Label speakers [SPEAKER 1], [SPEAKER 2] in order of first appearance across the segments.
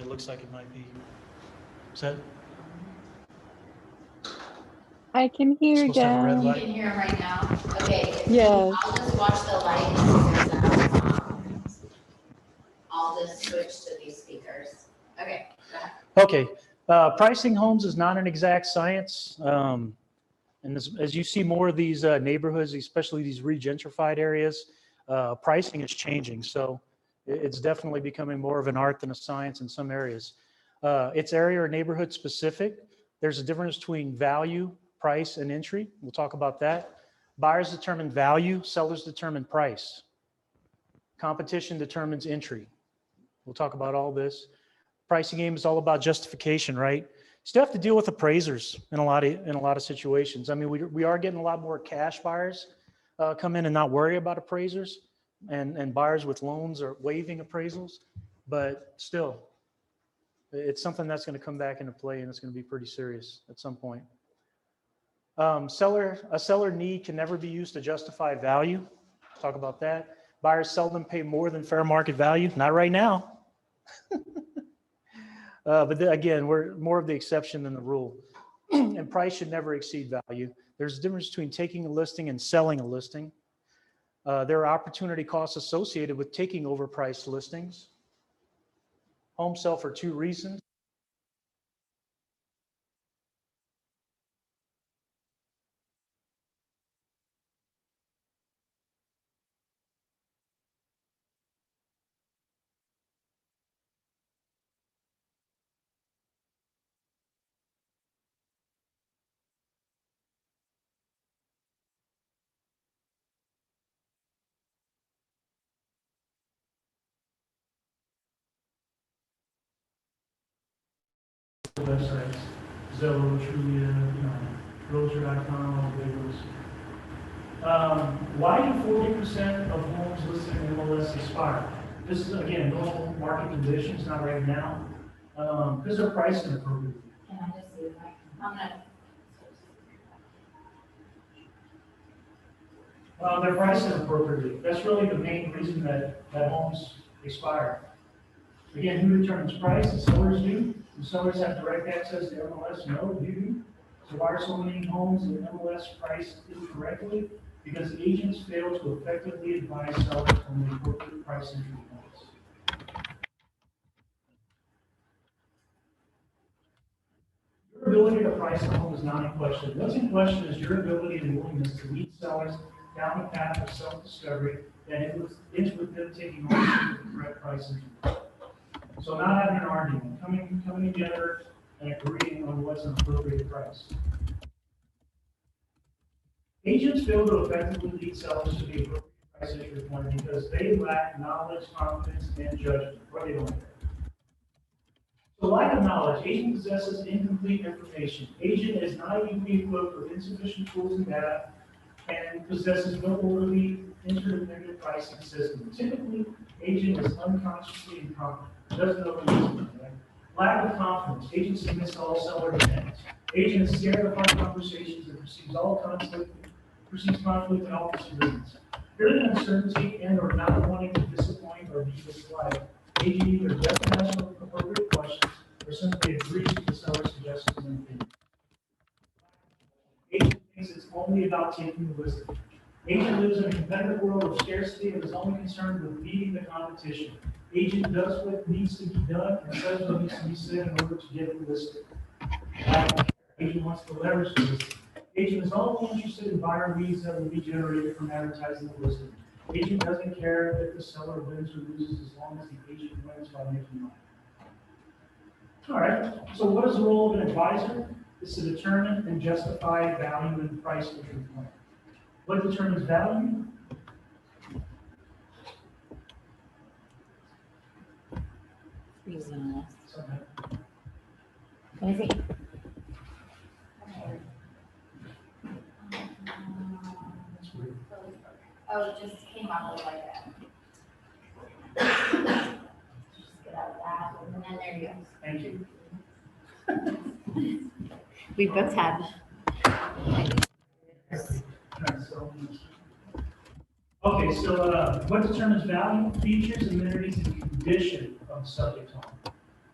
[SPEAKER 1] it looks like it might be. Is that?
[SPEAKER 2] I can hear you.
[SPEAKER 1] Supposed to have a red
[SPEAKER 3] You
[SPEAKER 1] light.
[SPEAKER 3] can hear him right now? Okay.
[SPEAKER 2] Yes.
[SPEAKER 3] I'll just watch the light and I'll just switch to these speakers. Okay, go ahead.
[SPEAKER 1] Okay, pricing homes is not an exact science. And as you see more of these neighborhoods, especially these regentrified areas, pricing is changing. So it's definitely becoming more of an art than a science in some areas. It's area or neighborhood specific. There's a difference between value, price, and entry. We'll talk about that. Buyers determine value, sellers determine price. Competition determines entry. We'll talk about all this. Pricing game is all about justification, right? You still have to deal with appraisers in a lot of situations. I mean, we are getting a lot more cash buyers come in and not worry about appraisers, and buyers with loans are waiving appraisals, but still, it's something that's going to come back into play, and it's going to be pretty serious at some point. A seller need can never be used to justify value. Talk about that. Buyers seldom pay more than fair market value. Not right now. But again, we're more of the exception than the rule. And price should never exceed value. There's a difference between taking a listing and selling a listing. There are opportunity costs associated with taking overpriced listings. Homes sell for two reasons. Websites, Zillow, Trulia, Realtor.com, all the big ones. Why do 40% of homes listed in MLS expire? This is, again, normal market conditions, not right now, because they're priced inappropriately.
[SPEAKER 3] Can I just see if I'm gonna.
[SPEAKER 1] They're priced inappropriately. That's really the main reason that homes expire. Again, who determines price? The sellers do. The sellers have direct access to MLS. No, you do. So why are so many homes in MLS priced incorrectly? Because agents fail to effectively advise sellers on the appropriate price entry points. Your ability to price a home is not in question. What's in question is your ability and willingness to lead sellers down the path of self-discovery and ends with them taking ownership of the correct price entry point. So not having an argument, coming together and agreeing on what's an appropriate price. Agents fail to effectively lead sellers to the appropriate price entry point because they lack knowledge, confidence, and judgment, or they don't care. So lack of knowledge, agent possesses incomplete information. Agent is naively equipped with insufficient tools and data and possesses no orderly, interdependent pricing system. Typically, agent is unconsciously incompetent. Doesn't know what he's doing, right? Lack of confidence. Agent submits to all seller demands. Agent is scared of hard conversations and perceives conflict and all disagreements. Fearing uncertainty and or not wanting to disappoint or be disliked, agent either doesn't ask appropriate questions or simply agrees with the seller's suggestions and opinions. Agent thinks it's only about taking the listing. Agent lives in a competitive world of scarcity and is only concerned with beating the competition. Agent does what needs to be done and says what needs to be said in order to get the listing. Agent wants to leverage the listing. Agent is only interested in buyer leads that will be generated from advertising the listing. Agent doesn't care if the seller wins or loses as long as the agent wins by making money. All right, so what is the role of an advisor? It's to determine and justify value and price entry point. What determines value?
[SPEAKER 3] Reason.
[SPEAKER 1] Something.
[SPEAKER 3] Let me see.
[SPEAKER 1] That's weird.
[SPEAKER 3] Oh, it just came up like that. Just get out of that, and then there you go.
[SPEAKER 1] Thank you.
[SPEAKER 3] We both had.
[SPEAKER 1] Okay, so what determines value, features, amenities, and condition of the subject home?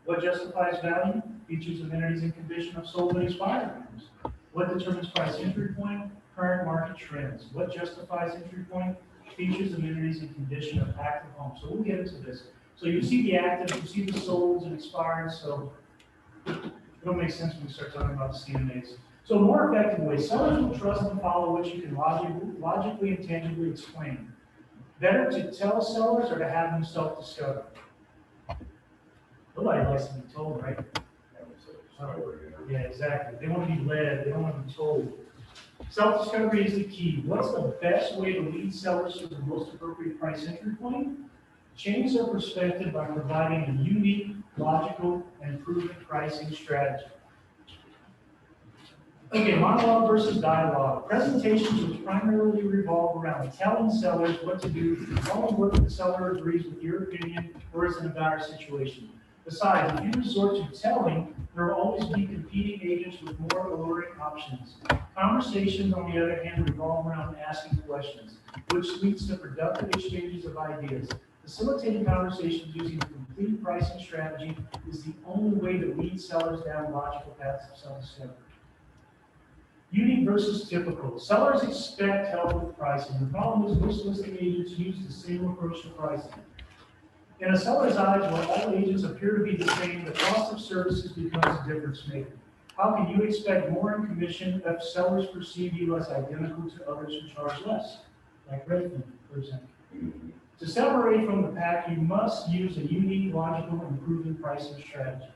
[SPEAKER 1] What justifies value? Features, amenities, and condition of sold and expired homes. What determines price entry point? Current market trends. What justifies entry point? Features, amenities, and condition of active homes. So we'll get into this. So you see the active, you see the solds and expired, so it'll make sense when we start talking about the CMAs. So more effective way, sellers will trust and follow what you can logically and tangibly explain. Better to tell sellers or to have them self-discover? Nobody likes to be told, right? Yeah, exactly. They want to be led, they don't want to be told. Self-discovery is the key. What's the best way to lead sellers to the most appropriate price entry point? Change their perspective by providing a unique, logical, and proven pricing strategy. Okay, monologue versus dialogue. Presentations which primarily revolve around telling sellers what to do, only what the seller agrees with your opinion or is in a dire situation. Besides, if you resort to telling, there will always be competing agents with more alluring options. Conversations, on the other hand, revolve around asking questions, which leads to productive exchanges of ideas. Facilitating conversations using a complete pricing strategy is the only way to lead sellers down logical paths of self-discovery. Unique versus typical. Sellers expect help with pricing. The problem is most listing agents use the same approach to pricing. In a seller's eyes, while all agents appear to be the same, the cost of services becomes a difference maker. How can you expect more in commission if sellers perceive you as identical to others who charge less? Like Redfin, for example. To separate from the pack, you must use a unique, logical, and proven pricing strategy.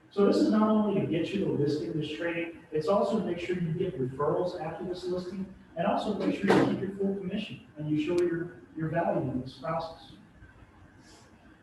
[SPEAKER 1] So this is not only to get you the listing, this training, it's also to make sure you get referrals after this listing, and also make sure you keep your full commission and you show your value in this process.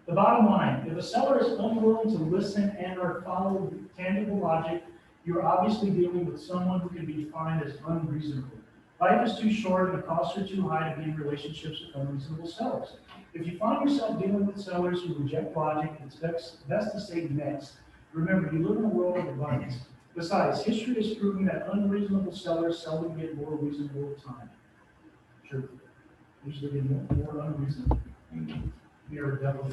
[SPEAKER 1] The bottom line, if a seller is unwilling to listen and or follow tangible logic, you're obviously dealing with someone who can be defined as unreasonable. Life is too short and the costs are too high to be in relationships with unreasonable sellers. If you find yourself dealing with sellers who reject logic, it's best to say next. Remember, you live in a world of abundance. Besides, history has proven that unreasonable sellers seldom get more reasonable with time. Sure. Usually get more unreasonable. You're a devil.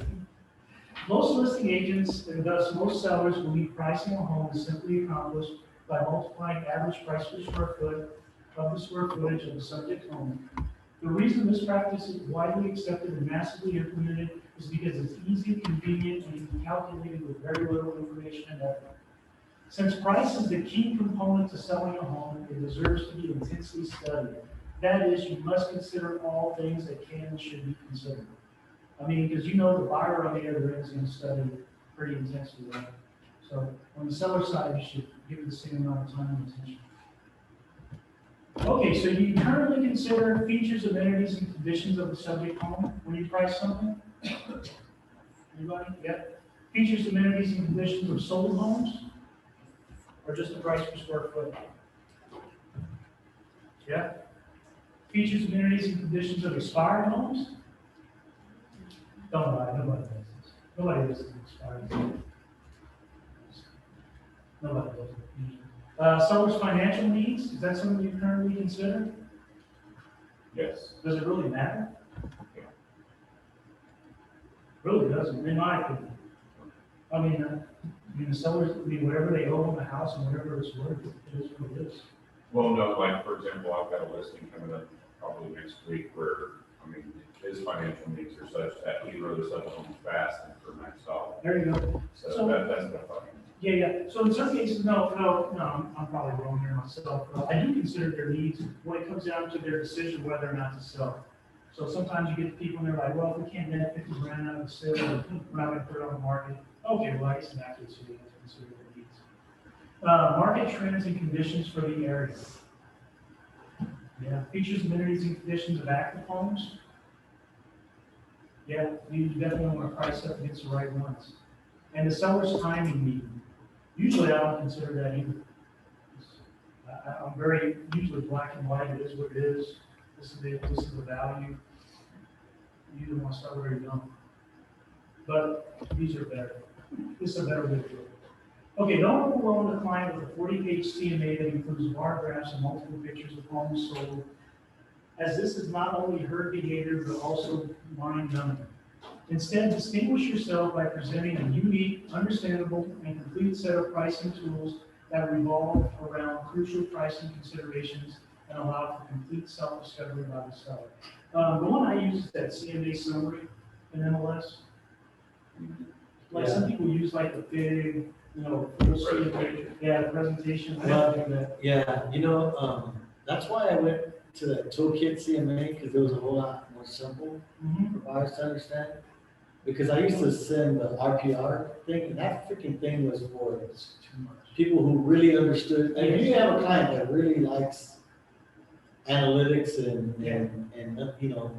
[SPEAKER 1] Most listing agents, and thus most sellers, believe pricing a home is simply accomplished by multiplying average price per square foot of the square footage of the subject home. The reason this practice is widely accepted and massively implemented is because it's easy, convenient, and can be calculated with very little information and effort. Since price is the key component to selling a home, it deserves to be intensely studied. That is, you must consider all things that can and should be considered. I mean, because you know the buyer on the other end is going to study pretty intensely, right? So on the seller side, you should give it the same amount of time and attention. Okay, so you currently consider features, amenities, and conditions of the subject home when you price something? Anybody? Yeah. Features, amenities, and conditions of sold homes? Or just the price per square foot? Yeah. Features, amenities, and conditions of expired homes? Don't lie, nobody does this. Nobody does this expired homes. Nobody does it. Seller's financial needs, is that something you currently consider?
[SPEAKER 4] Yes.
[SPEAKER 1] Does it really matter?
[SPEAKER 4] Yeah.
[SPEAKER 1] Really doesn't, in my opinion. I mean, the sellers, whatever they owe on the house and whatever it's worth, it is what it is.
[SPEAKER 4] Well, no, like, for example, I've got a listing coming up probably next week where, I mean, his financial needs are such that he really sells them fast and for maxed out.
[SPEAKER 1] There you go.
[SPEAKER 4] So that's the fun.
[SPEAKER 1] Yeah. So in some cases, no, I'm probably wrong here myself. I do consider their needs when it comes down to their decision whether or not to sell. So sometimes you get people and they're like, well, if we can't net 50 grand out of the sale, we're not going to put it on the market. Okay, well, I guess in that case, you have to consider their needs. Market trends and conditions for the area. Yeah, features, amenities, and conditions of active homes. Yeah, you definitely want to price up against the right ones. And the seller's timing need. Usually I don't consider that either. I'm very, usually black and white, it is what it is. This is the value. You either want to sell or you don't. But these are better. This is a better way to do it. Okay, don't overwhelm the client with a 40-page CMA that includes bar graphs and multiple pictures of homes sold, as this is not only herd behavior, but also mind numbing. Instead, distinguish yourself by presenting a unique, understandable, and complete set of pricing tools that revolve around crucial pricing considerations and allow for complete self-discovery by the seller. The one I use is that CMA summary in MLS. Like some people use like the big, full CMA, the presentation. I don't do that.
[SPEAKER 5] Yeah, that's why I went to that toolkit CMA, because it was a whole lot more simple
[SPEAKER 1] Mhm.
[SPEAKER 5] for buyers to understand. Because I used to send the RPR thing, and that freaking thing was for
[SPEAKER 1] It's too much.
[SPEAKER 5] people who really understood. And if you have a client that really likes analytics and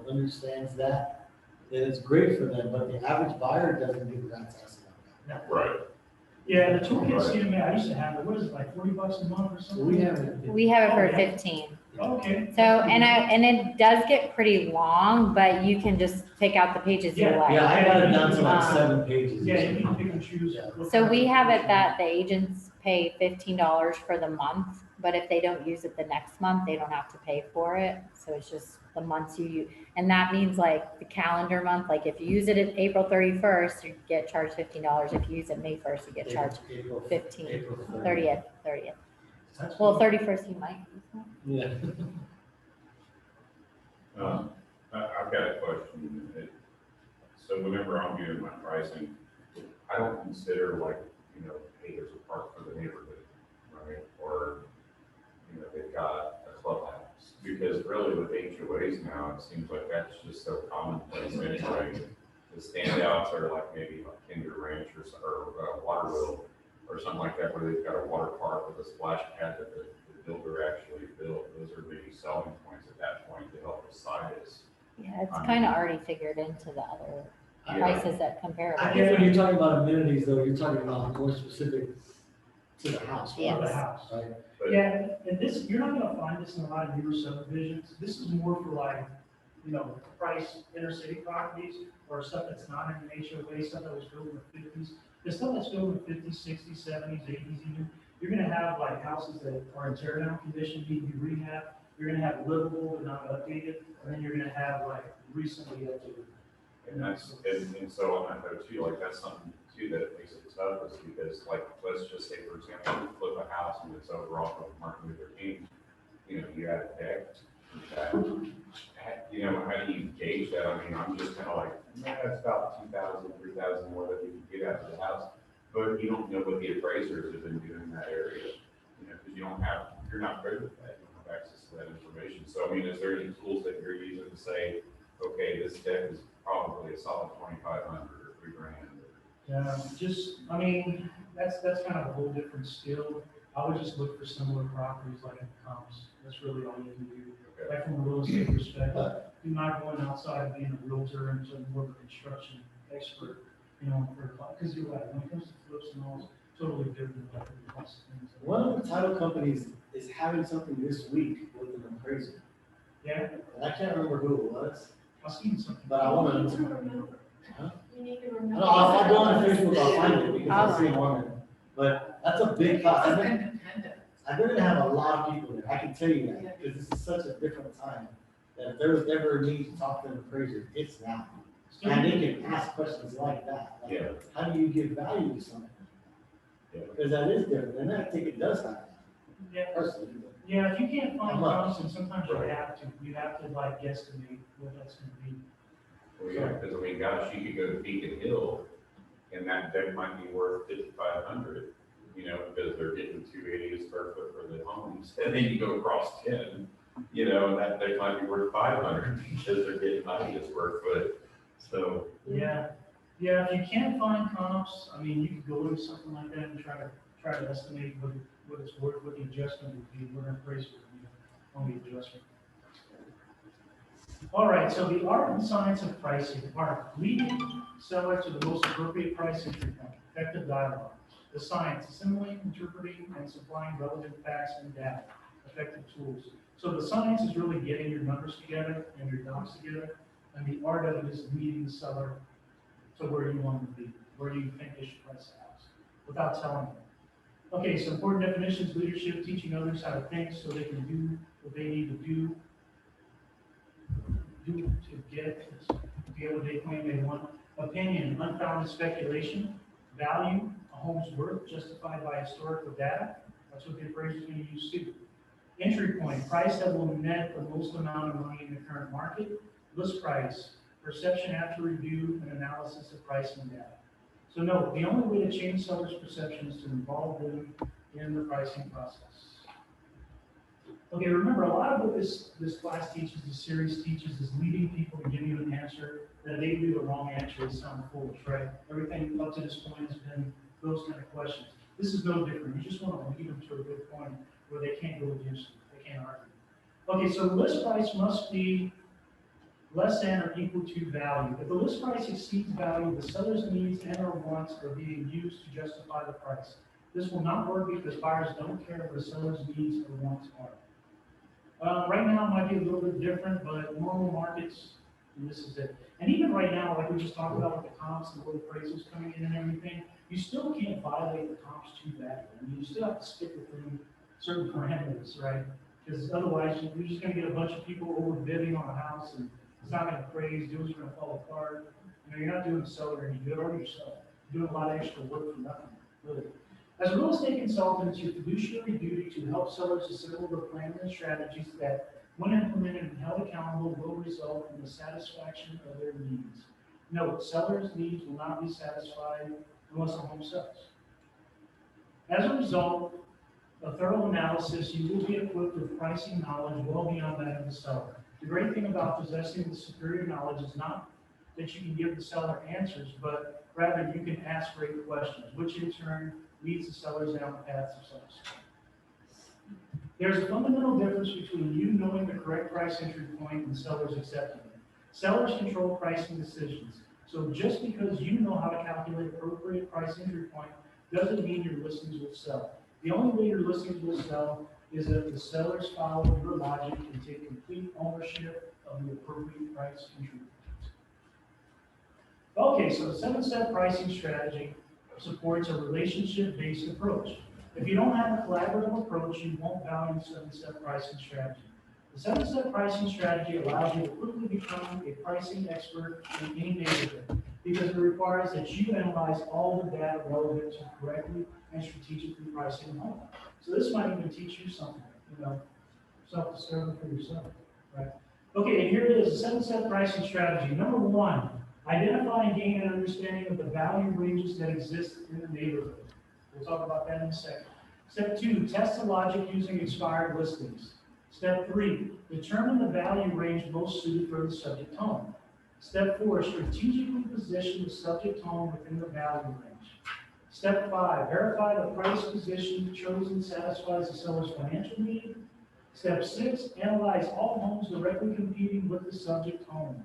[SPEAKER 5] understands that, then it's great for them, but the average buyer doesn't give rat's ass about that.
[SPEAKER 4] Right.
[SPEAKER 1] Yeah, the toolkit CMA, I used to have it, what is it, like $40 a month or something?
[SPEAKER 5] We have it.
[SPEAKER 2] We have it
[SPEAKER 1] Oh,
[SPEAKER 2] for
[SPEAKER 1] yeah.
[SPEAKER 2] 15.
[SPEAKER 1] Okay.
[SPEAKER 2] So, and it does get pretty long, but you can just pick out the pages you
[SPEAKER 1] Yeah,
[SPEAKER 2] like.
[SPEAKER 5] Yeah, I got it down to like
[SPEAKER 2] Um,
[SPEAKER 5] 7 pages. or
[SPEAKER 1] Yeah, you can
[SPEAKER 5] something.
[SPEAKER 1] pick and choose.
[SPEAKER 5] Yeah.
[SPEAKER 2] So we have it that the agents pay $15 for the month, but if they don't use it the next month, they don't have to pay for it. So it's just the months you use. And that means like the calendar month, like if you use it at April 31st, you get charged $15. If you use it May 1st, you get charged
[SPEAKER 5] April
[SPEAKER 2] 15,
[SPEAKER 5] April
[SPEAKER 2] 30th.
[SPEAKER 1] That's
[SPEAKER 2] Well,
[SPEAKER 1] cool.
[SPEAKER 2] 31st you might use it.
[SPEAKER 5] Yeah.
[SPEAKER 4] I've got a question. So whenever I'm doing my pricing, I don't consider like, hey, there's a park for the neighborhood, right? Or, they've got a clubhouse. Because really with HOAs now, it seems like that's just so commonplace anyway. The standouts are like maybe like Kinder Ranch or Waterville or something like that, where they've got a water park with a splash pad that the builder actually built. Those are maybe selling points at that point to help decide this.
[SPEAKER 2] Yeah, it's kind of already figured into the other
[SPEAKER 4] Yeah.
[SPEAKER 2] prices that compare.
[SPEAKER 5] I guess when you're talking about amenities though, you're talking about more specific to the house.
[SPEAKER 2] Yeah.
[SPEAKER 1] For the
[SPEAKER 2] Yes.
[SPEAKER 1] house.
[SPEAKER 5] Right?
[SPEAKER 4] But
[SPEAKER 1] Yeah, and this, you're not gonna find this in a lot of newer subdivisions. This is more for like, price inner city properties or stuff that's not in an HOA, stuff that was built in the 50s. The stuff that's built in the 50s, 60s, 70s, 80s even, you're gonna have like houses that are in tear down condition, need to be rehabbed. You're gonna have livable but not updated, and then you're gonna have like recently updated.
[SPEAKER 4] and so on that note too, like that's something too that makes it tough is because like, let's just say, for example, you flip a house and it's over off of Martin Luther King, you add a deck. How do you gauge that? I mean, I'm just kind of like, it's about 2,000, 3,000 more that you can get out of the house. But you don't know what the appraisers have been doing in that area, because you're not good with that. You don't have access to that information. So, I mean, is there any tools that you're using to say, okay, this deck is probably a solid 2,500 or $3,000?
[SPEAKER 1] Yeah, that's kind of a whole different skill. I would just look for similar properties like in comps. That's really all you can do.
[SPEAKER 4] Okay.
[SPEAKER 1] Like from a real estate perspective, you're not going outside of being a realtor and some more of a construction expert, because you're right, when it comes to flips and all, it's totally different. Like the cost of things.
[SPEAKER 5] One of the title companies is having something this week with an appraiser.
[SPEAKER 1] Yeah,
[SPEAKER 5] And I can't remember who it was,
[SPEAKER 1] I've seen something.
[SPEAKER 5] but I want
[SPEAKER 3] You need
[SPEAKER 5] to.
[SPEAKER 3] to remember.
[SPEAKER 5] Huh?
[SPEAKER 3] You need to
[SPEAKER 5] No,
[SPEAKER 3] remember.
[SPEAKER 5] I'll go on Facebook, I'll find it because I see one. But that's a big cost. They're gonna have a lot of people there, I can tell you that, because this is such a different time. That if there was ever a need to talk to an appraiser, it's now. And they can ask questions like that. Like,
[SPEAKER 4] Yeah.
[SPEAKER 5] how do you give value to something?
[SPEAKER 4] Yeah.
[SPEAKER 5] Because that is different, and I think it does happen,
[SPEAKER 1] Yeah,
[SPEAKER 5] personally.
[SPEAKER 1] yeah, if you can't find
[SPEAKER 5] How much?
[SPEAKER 1] comps, and sometimes you
[SPEAKER 4] Right.
[SPEAKER 1] you have to like guesstimate what that's gonna be.
[SPEAKER 4] Well, yeah, because I mean, gosh, you could go to Beacon Hill and that deck might be worth 5,500, because they're getting 280 a square foot for the homes. And then you go across 10, and that deck might be worth 500 because they're getting 90 a square foot. So,
[SPEAKER 1] Yeah, if you can't find comps, I mean, you could go into something like that and try to estimate what it's worth, what the adjustment would be, what an appraisal would be on the adjustment. All right, so the art and science of pricing are leading seller to the most appropriate price entry point, effective dialogue. The science, assimilating, interpreting, and supplying relevant facts and data, effective tools. So the science is really getting your numbers together and your docs together, and the art of it is leading the seller to where you want them to be, where you think they should price the house, without telling them. Okay, so important definitions: leadership, teaching others how to think so they can do what they need to do to get, to be able to claim they want. Opinion, unfounded speculation. Value, a home's worth justified by historical data. That's what the appraiser is going to use too. Entry point, price that will net the most amount of money in the current market. List price, perception after review and analysis of pricing data. So no, the only way to change sellers' perception is to involve them in the pricing process. Okay, remember, a lot of what this class teaches, this series teaches, is leading people to give you an answer that they do the wrong answer is sound foolish, right? Everything up to this point has been those kind of questions. This is no different. You just want to lead them to a good point where they can't go against you, they can't argue. Okay, so the list price must be less than or equal to value. If the list price exceeds value, the seller's needs and or wants are being used to justify the price. This will not work because buyers don't care what the seller's needs or wants are. Right now it might be a little bit different, but normal markets, and this is it. And even right now, like we just talked about with the comps and the appraisals coming in and everything, you still can't violate the comps too badly. I mean, you still have to stick within certain parameters, right? Because otherwise, you're just going to get a bunch of people overbidding on a house, and it's not going to appraise, deals are going to fall apart. You know, you're not doing the seller any good or yourself. You're doing a lot of extra work for nothing, really. As a real estate consultant, it's your fiduciary duty to help sellers assemble the plans and strategies that, when implemented and held accountable, will result in the satisfaction of their needs. Note, sellers' needs will not be satisfied unless a home sells. As a result of thorough analysis, you will be equipped with pricing knowledge well beyond that of the seller. The great thing about possessing the superior knowledge is not that you can give the seller answers, but rather you can ask great questions, which in turn leads the sellers down the path of success. There's a fundamental difference between you knowing the correct price entry point and sellers accepting it. Sellers control pricing decisions. So just because you know how to calculate appropriate price entry point doesn't mean your listings will sell. The only way your listings will sell is if the sellers follow your logic and take complete ownership of the appropriate price entry point. Okay, so the 7-step pricing strategy supports a relationship-based approach. If you don't have a collaborative approach, you won't value the 7-step pricing strategy. The 7-step pricing strategy allows you to quickly become a pricing expert in any neighborhood because it requires that you analyze all the data relevant to correctly and strategically pricing a home. So this might even teach you something, you know, self-discovery for yourself, right? Okay, and here it is, the 7-step pricing strategy. Number 1, identify and gain an understanding of the value ranges that exist in the neighborhood. We'll talk about that in a second. Step 2, test the logic using expired listings. Step 3, determine the value range most suited for the subject home. Step 4, strategically position the subject home within the value range. Step 5, verify the price position chosen satisfies the seller's financial need. Step 6, analyze all homes directly competing with the subject home.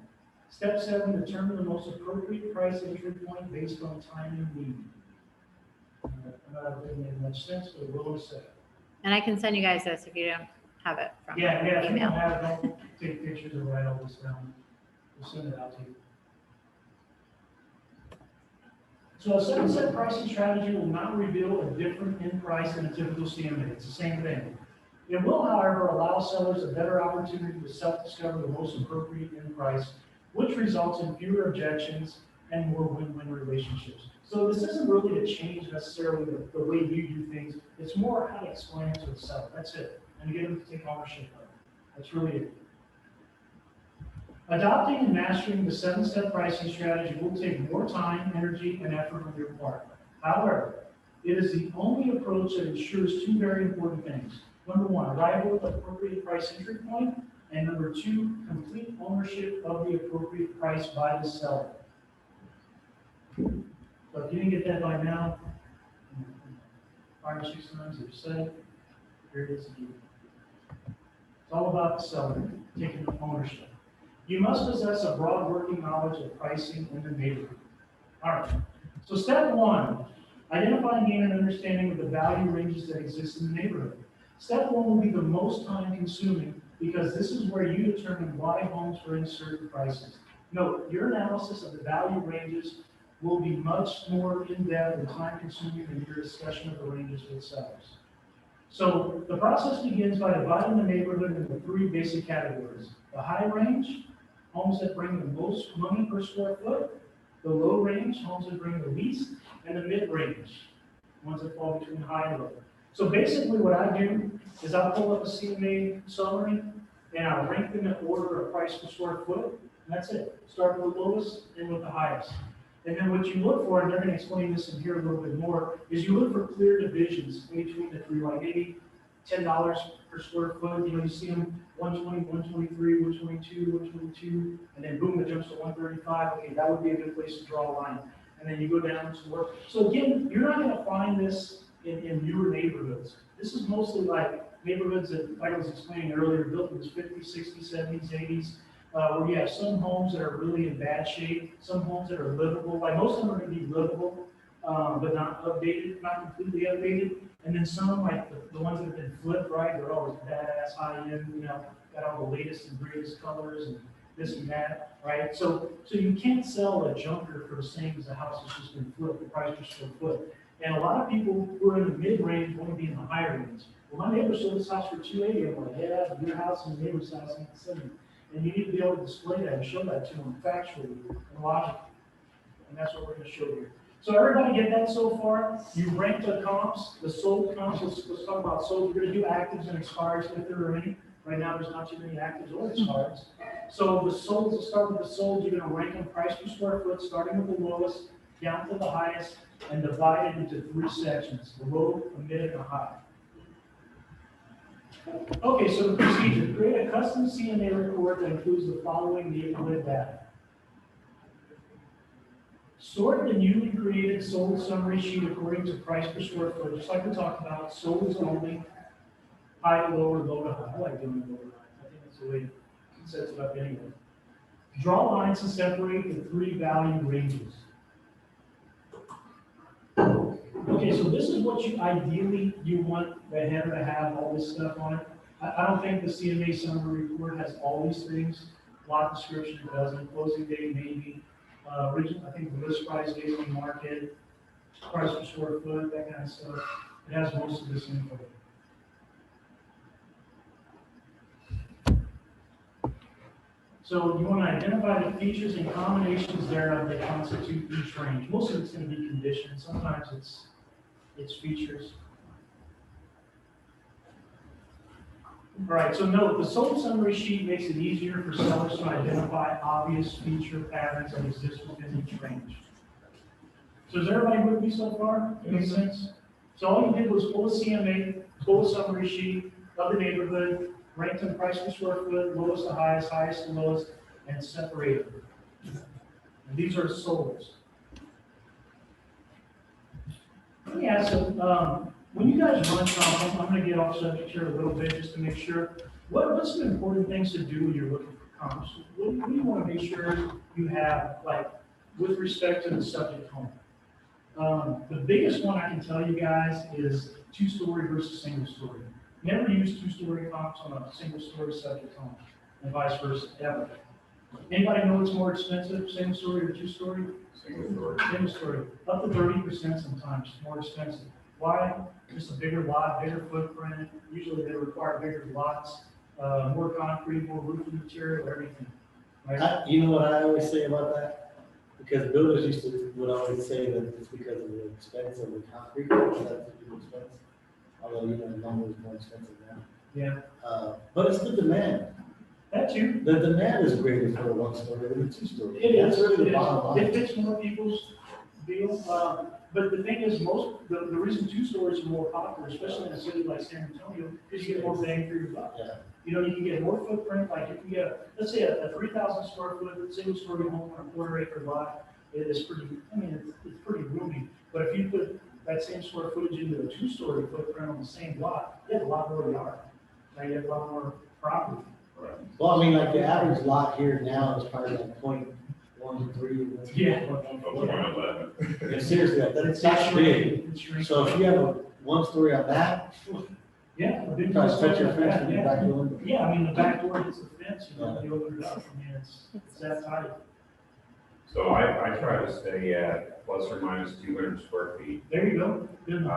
[SPEAKER 1] Step 7, determine the most appropriate price entry point based on time and need. I'm not really making much sense, but it will say.
[SPEAKER 2] And I can send you guys this if you don't have it from
[SPEAKER 1] Yeah, if you don't
[SPEAKER 2] email.
[SPEAKER 1] have it, don't take pictures or write all this down. We'll send it out to you. So a 7-step pricing strategy will not reveal a different end price than a typical CMA. It's the same thing. It will, however, allow sellers a better opportunity to self-discover the most appropriate end price, which results in fewer objections and more win-win relationships. So this isn't really to change necessarily the way you do things. It's more how to explain it to the seller. That's it. And get them to take ownership of it. That's really it. Adopting and mastering the 7-step pricing strategy will take more time, energy, and effort on your part. However, it is the only approach that ensures 2 very important things. Number 1, arrival at the appropriate price entry point, and number 2, complete ownership of the appropriate price by the seller. So if you didn't get that by now, 5 or 6 times you've said it, here it is again. It's all about the seller, taking ownership. You must possess a broad working knowledge of pricing in the neighborhood. All right, so step 1, identify and gain an understanding of the value ranges that exist in the neighborhood. Step 1 will be the most time consuming because this is where you determine why homes are in certain prices. Note, your analysis of the value ranges will be much more in-depth and time-consuming than your discussion of the ranges with sellers. So the process begins by dividing the neighborhood into 3 basic categories. The high range, homes that bring the most money per square foot. the low range, homes that bring the least, and the mid-range, ones that fall between high and low. So basically what I do is I'll pull up a CMA summary and I'll rank them in order of price per square foot, and that's it. Start with the lowest and with the highest. And then what you look for, and they're gonna explain this in here a little bit more, is you look for clear divisions in between the three, like maybe $10 per square foot, you see them 120, 123, 122, 122, and then boom, it jumps to 135. Okay, that would be a good place to draw a line. And then you go down to work. So again, you're not gonna find this in newer neighborhoods. This is mostly like neighborhoods that, like I was explaining earlier, built in the 50s, 60s, 70s, 80s, where you have some homes that are really in bad shape, some homes that are livable. Like most of them are gonna be livable, but not updated, not completely updated. And then some, like the ones that have been flipped, right, they're always badass, high-end, got all the latest and greatest colors and this and that, right? So you can't sell a junker for the same as a house that's just been flipped, the price per square foot. And a lot of people who are in the mid-range want to be in the higher range. Well, my neighbor sold this house for $280. I'm like, yeah, your house and the neighbor's house ain't the same. And you need to be able to display that and show that to them factually and logically. And that's what we're going to show here. So everybody get that so far? You rank the comps, the sold comps. Let's talk about sold. We're going to do actives and expires if there are any. Right now, there's not too many actives or expires. So the solds, let's start with the solds. You're going to rank them price per square foot, starting with the lowest down to the highest, and divide it into three sections: the low, the mid, and the high. Okay, so the procedure: create a custom CMA report that includes the following neighborhood data. Sort the newly created sold summary sheet according to price per square foot, just like we talked about. Solds only, high to low, or low to high. I like doing low to high. I think that's the way it sets it up anyway. Draw lines to separate the three value ranges. Okay, so this is what you ideally want the header to have all this stuff on it. I don't think the CMA summary report has all these things. Lot description doesn't. Closing date maybe. Original, I think the list price, days on market, price per square foot, that kind of stuff. It has most of this info. So you want to identify the features and combinations thereof that constitute each range. Most of it's going to be conditions. Sometimes it's features. All right, so note, the sold summary sheet makes it easier for sellers to identify obvious feature patterns that exist within each range. So is everybody with me so far? It makes sense? So all you did was pull a CMA, pull a summary sheet of the neighborhood, rank them price per square foot, lowest to highest, highest to lowest, and separate them. And these are solds. Let me ask you, when you guys run comps, I'm going to get off subject here a little bit just to make sure. What's the important things to do when you're looking for comps? What do you want to make sure you have, like, with respect to the subject home? The biggest one I can tell you guys is two-story versus single-story. Never use two-story comps on a single-story subject home, and vice versa, ever. Anybody know what's more expensive, single-story or two-story?
[SPEAKER 4] Single-story.
[SPEAKER 1] Single-story, up to 30% sometimes more expensive. Why? Just a bigger lot, bigger footprint. Usually they require bigger lots, more concrete, more roofing material, everything. Right?
[SPEAKER 5] You know what I always say about that? Because builders would always say that it's because of the expense of the concrete, that's the expense. Although, lumber is more expensive now.
[SPEAKER 1] Yeah.
[SPEAKER 5] But it's the demand.
[SPEAKER 1] That too.
[SPEAKER 5] The demand is greater for a one-story than a two-story.
[SPEAKER 1] It is.
[SPEAKER 5] That's really the bottom line.
[SPEAKER 1] It fits more people's deal. But the thing is, the reason two stories are more popular, especially in a city like San Antonio, is you get more bang for your buck.
[SPEAKER 5] Yeah.
[SPEAKER 1] You can get more footprint. Like if you get, let's say a 3,000 square foot single story home on a quarter-acre lot, it is pretty. It's pretty roomy. But if you put that same square footage into a two-story footprint on the same lot, you have a lot more yard. Right? You have a lot more property.
[SPEAKER 4] Right.
[SPEAKER 5] Well, like the average lot here now is probably like 0.13.
[SPEAKER 1] Yeah.
[SPEAKER 5] Yeah, seriously, that's big.
[SPEAKER 1] It's shrinking.
[SPEAKER 5] So if you have a one-story on that,
[SPEAKER 1] Yeah, a big
[SPEAKER 5] probably touch your fence
[SPEAKER 1] yeah,
[SPEAKER 5] in the back door.
[SPEAKER 1] Yeah, the back door hits the fence, you open it up, it's that tight.
[SPEAKER 4] So I try to stay at plus or minus 200 square feet.
[SPEAKER 1] There you go. Good.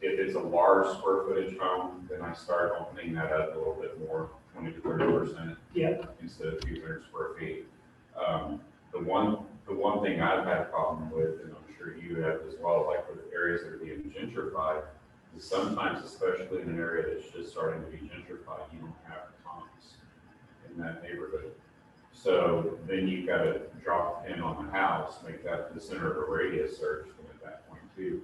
[SPEAKER 4] If it's a large square footage home, then I start opening that up a little bit more, 20 to 30%.
[SPEAKER 1] Yeah.
[SPEAKER 4] Instead of 200 square feet. The one one thing I've had a problem with, and I'm sure you have as well, like with areas that are being gentrified, is sometimes, especially in an area that's just starting to be gentrified, you don't have comps in that neighborhood. So then you've got to drop a pin on the house, make that the center of a radius search at that point too.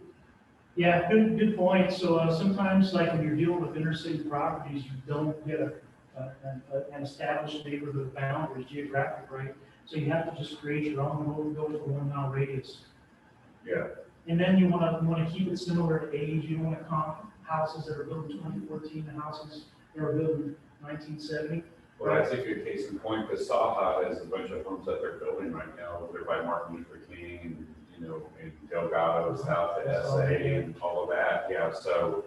[SPEAKER 1] Yeah, good point. So sometimes, like when you're dealing with inner city properties, you don't get an established neighborhood boundaries, geographic, right? So you have to just create your own, go with a 1 mile radius.
[SPEAKER 4] Yeah.
[SPEAKER 1] And then you want to keep it similar to age. You don't want to comp houses that are built in 2014 to houses that were built in 1970.
[SPEAKER 4] Well, that's a good case in point, because Saha has a bunch of homes that they're building right now, they're by Martin Luther King, and, you know, and Delgado, south to SA, and all of that, yeah, so,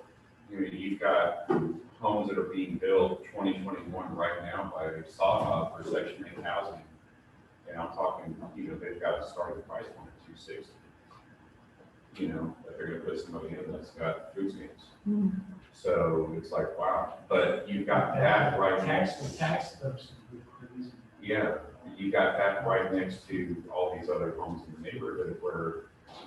[SPEAKER 4] you know, you've got homes that are being built 2021 right now by Saha for Section 8 housing, and I'm talking, you know, they've got a starting price point at 260. You know, that they're gonna put somebody in that's got food stamps. So it's like, wow, but you've got that right next.
[SPEAKER 1] The tax stuff's crazy.
[SPEAKER 4] Yeah, you got that right next to all these other homes in the neighborhood where,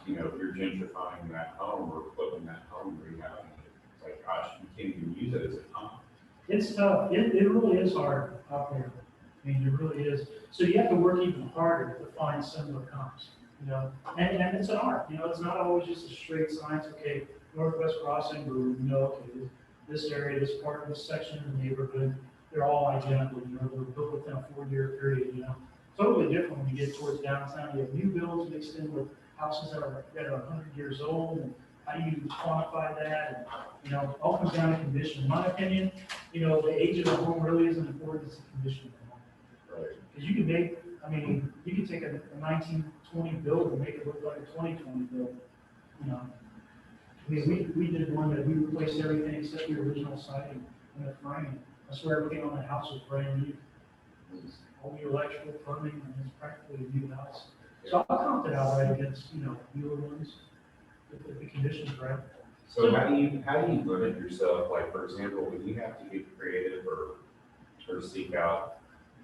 [SPEAKER 4] you know, if you're gentrifying that home or flipping that home, rehabbing it, it's like, gosh, you can't even use it as a home.
[SPEAKER 1] It's tough. It really is hard out there. I mean, it really is. So you have to work even harder to find similar comps, you know, and it's an art, you know, it's not always just a straight science, okay, Northwest Crossing, or, you know, okay, this area, this part, this section of the neighborhood, they're all identical, you know, they're built within a 4-year period, you know. Totally different when you get towards downtown. You have new builds mixed in with houses that are 100 years old, and how do you quantify that? And, you know, all comes down to condition. In my opinion, you know, the age of the home really isn't important, it's the condition of the home.
[SPEAKER 4] Right.
[SPEAKER 1] Because you can make, I mean, you can take a 1920 build and make it look like a 2020 build, you know. I mean, we did one that we replaced everything except the original siding and the frame. I swear everything on the house was brand new. It was all the electrical, plumbing, and it's practically a new house. So I'll count it out right against, you know, newer ones, if the condition's right.
[SPEAKER 4] So how do you limit yourself? Like, for example, when you have to get creative or seek out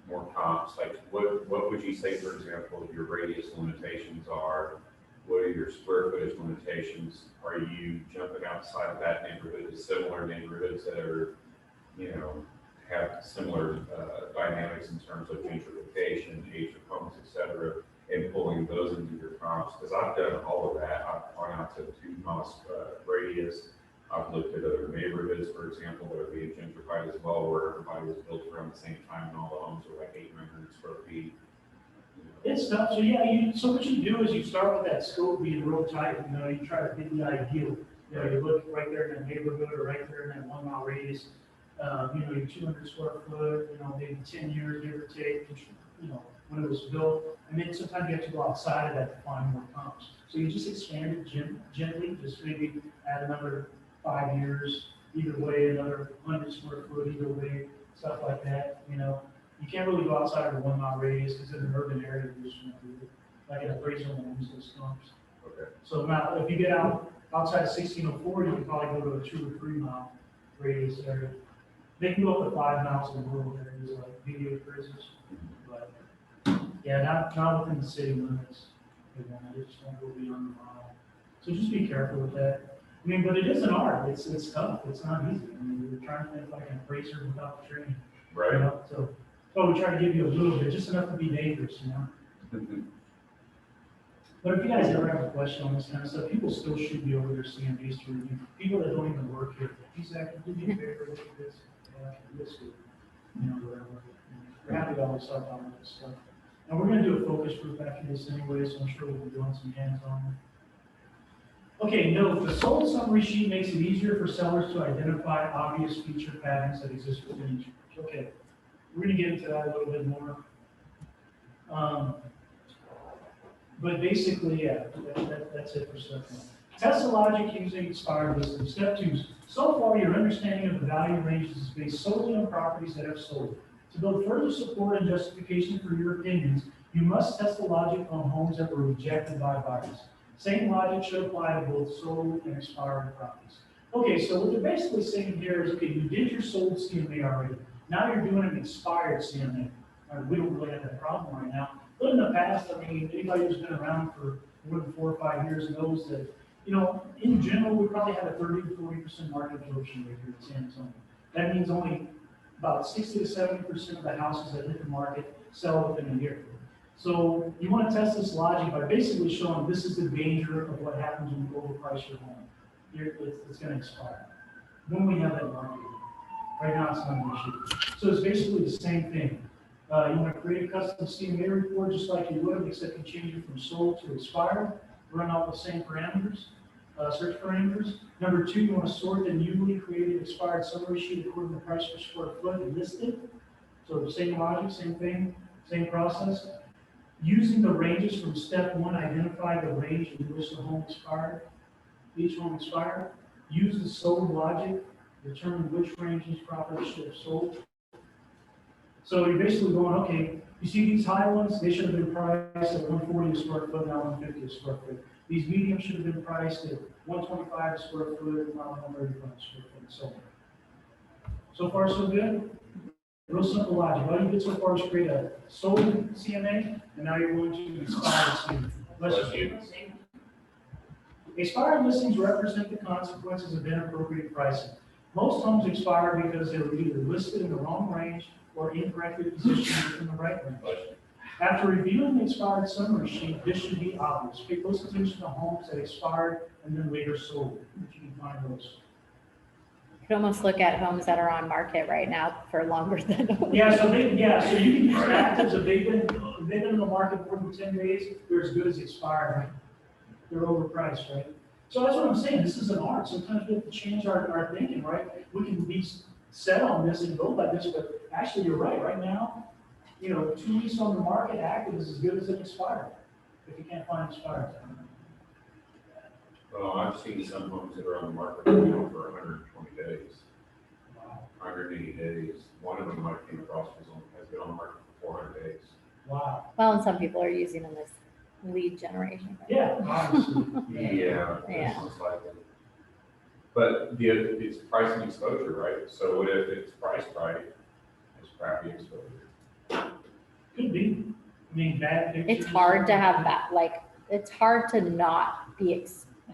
[SPEAKER 4] more comps, like what would you say, for example, your radius limitations are? What are your square footage limitations? Are you jumping outside of that neighborhood to similar neighborhoods that are, you know, have similar dynamics in terms of gentrification, age of homes, et cetera, and pulling those into your comps? Because I've done all of that. I've gone out to 2 miles radius. I've looked at other neighborhoods, for example, that are being gentrified as well, where everybody was built around the same time and all the homes were like 800 square feet.
[SPEAKER 1] It's tough. So yeah, so what you do is you start with that scope being real tight. You know, you try to get the ideal. You know, you look right there in the neighborhood or right there in that 1 mile radius. You know, your 200 square foot. You know, maybe 10 years, give or take. You know, when it was built. And then sometimes you have to go outside of that to find more comps. So you just expand it gently. Just maybe add another 5 years. Either way, another 100 square foot. Either way, stuff like that. You know. You can't really go outside of the 1 mile radius because in an urban area, you just won't do it. Like an appraisal and those stumps.
[SPEAKER 4] Okay.
[SPEAKER 1] So now, if you get outside of 1604, you can probably go to a 2 or 3 mile radius area. They can go up to 5 miles in rural areas like video appraisals. But yeah, not within the city limits. They just won't go beyond the mile. So just be careful with that. I mean, but it is an art. It's tough. It's not easy. I mean, we're trying to think like an appraiser without the training.
[SPEAKER 4] Right.
[SPEAKER 1] You know? So we try to give you a little bit, just enough to be dangerous, you know? But if you guys ever have a question on this kind of stuff, people still should be over there seeing these to review. People that don't even work here, hey, Zach, can you do me a favor, look at this, this, you know, whatever. We're happy to always talk about this stuff. And we're gonna do a focus group after this anyway, so I'm sure we'll be doing some hands-on. Okay, note, the sold summary sheet makes it easier for sellers to identify obvious feature patterns that exist within each. Okay. We're going to get into that a little bit more. But basically, yeah, that's it for step 1. Test the logic using expired listings. Step 2, so far your understanding of the value ranges is based solely on properties that have sold. To build further support and justification for your opinions, you must test the logic on homes that were rejected by buyers. Same logic should apply to both sold and expired properties. Okay, so what they're basically saying here is, okay, you did your sold CMA already. Now you're doing an expired CMA. We don't really have that problem right now. But in the past, I mean, anybody who's been around for more than 4 or 5 years knows that, you know, in general, we probably have a 30 to 40% market absorption rate here in San Antonio. That means only about 60 to 70% of the houses that hit the market sell within a year. So you want to test this logic by basically showing this is the danger of what happens when you overprice your home. It's going to expire. When we have that market, right now it's not an issue. So it's basically the same thing. You want to create a custom CMA report just like you would, except you change it from sold to expired, run all the same parameters, search parameters. Number 2, you want to sort the newly created expired summary sheet according to price per square foot and list it. So same logic, same thing, same process. Using the ranges from step 1, identify the range in which the home expired, each home expired. Use the sold logic, determine which range each property should have sold. So you're basically going, okay, you see these high ones, they should have been priced at 140 a square foot, now 150 a square foot. These mediums should have been priced at 125 a square foot, now 135 a square foot, and so on. So far, so good? Real simple logic. All you did so far is create a sold CMA, and now you're going to expire CMA. Let's do this. Expired listings represent the consequences of inappropriate pricing. Most homes expire because they were either listed in the wrong range or incorrectly positioned in the right range. After reviewing the expired summary sheet, this should be obvious. Pay close attention to homes that expired and then later sold. If you can find those.
[SPEAKER 2] You can almost look at homes that are on market right now for longer than.
[SPEAKER 1] So you can use actives if they've been in the market more than 10 days, they're as good as expired, right? They're overpriced, right? So that's what I'm saying. This is an art. Sometimes we have to change our thinking, right? We can be set on this and go by this, but actually you're right. Right now, 2 weeks on the market, active is as good as it expired. If you can't find expired.
[SPEAKER 4] Well, I've seen some homes that are on the market for 120 days, 180 days. One of them I came across has been on the market for 400 days.
[SPEAKER 1] Wow.
[SPEAKER 2] Well, and some people are using them as lead generation. Right?
[SPEAKER 1] Yeah, obviously.
[SPEAKER 4] Yeah.
[SPEAKER 2] Yeah.
[SPEAKER 4] Most likely. But it's pricing exposure, right? So if it's priced right, it's crappy exposure.
[SPEAKER 1] Could be. I mean, bad pictures.
[SPEAKER 2] It's hard to have that, it's hard to not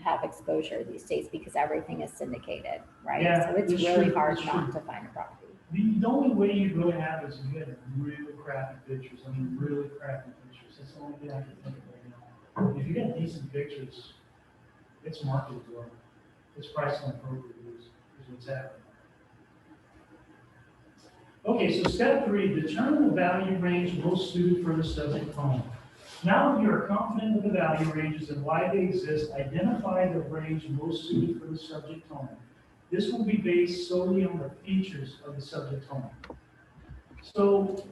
[SPEAKER 2] have exposure these days because everything is syndicated, right?
[SPEAKER 1] Yeah,
[SPEAKER 2] So it's
[SPEAKER 1] it's
[SPEAKER 2] really
[SPEAKER 1] true,
[SPEAKER 2] hard
[SPEAKER 1] it's
[SPEAKER 2] not
[SPEAKER 1] true.
[SPEAKER 2] to find a property.
[SPEAKER 1] The only way you really have is if you had really crappy pictures. I mean, really crappy pictures. That's the only thing I can think of right now. If you got decent pictures, it's marketed well. It's priced on appropriate is what's happening. Okay, so step 3, determine the value range most suited for the subject home. Now that you are confident with the value ranges and why they exist, identify the range most suited for the subject home. This will be based solely on the features of the subject home. So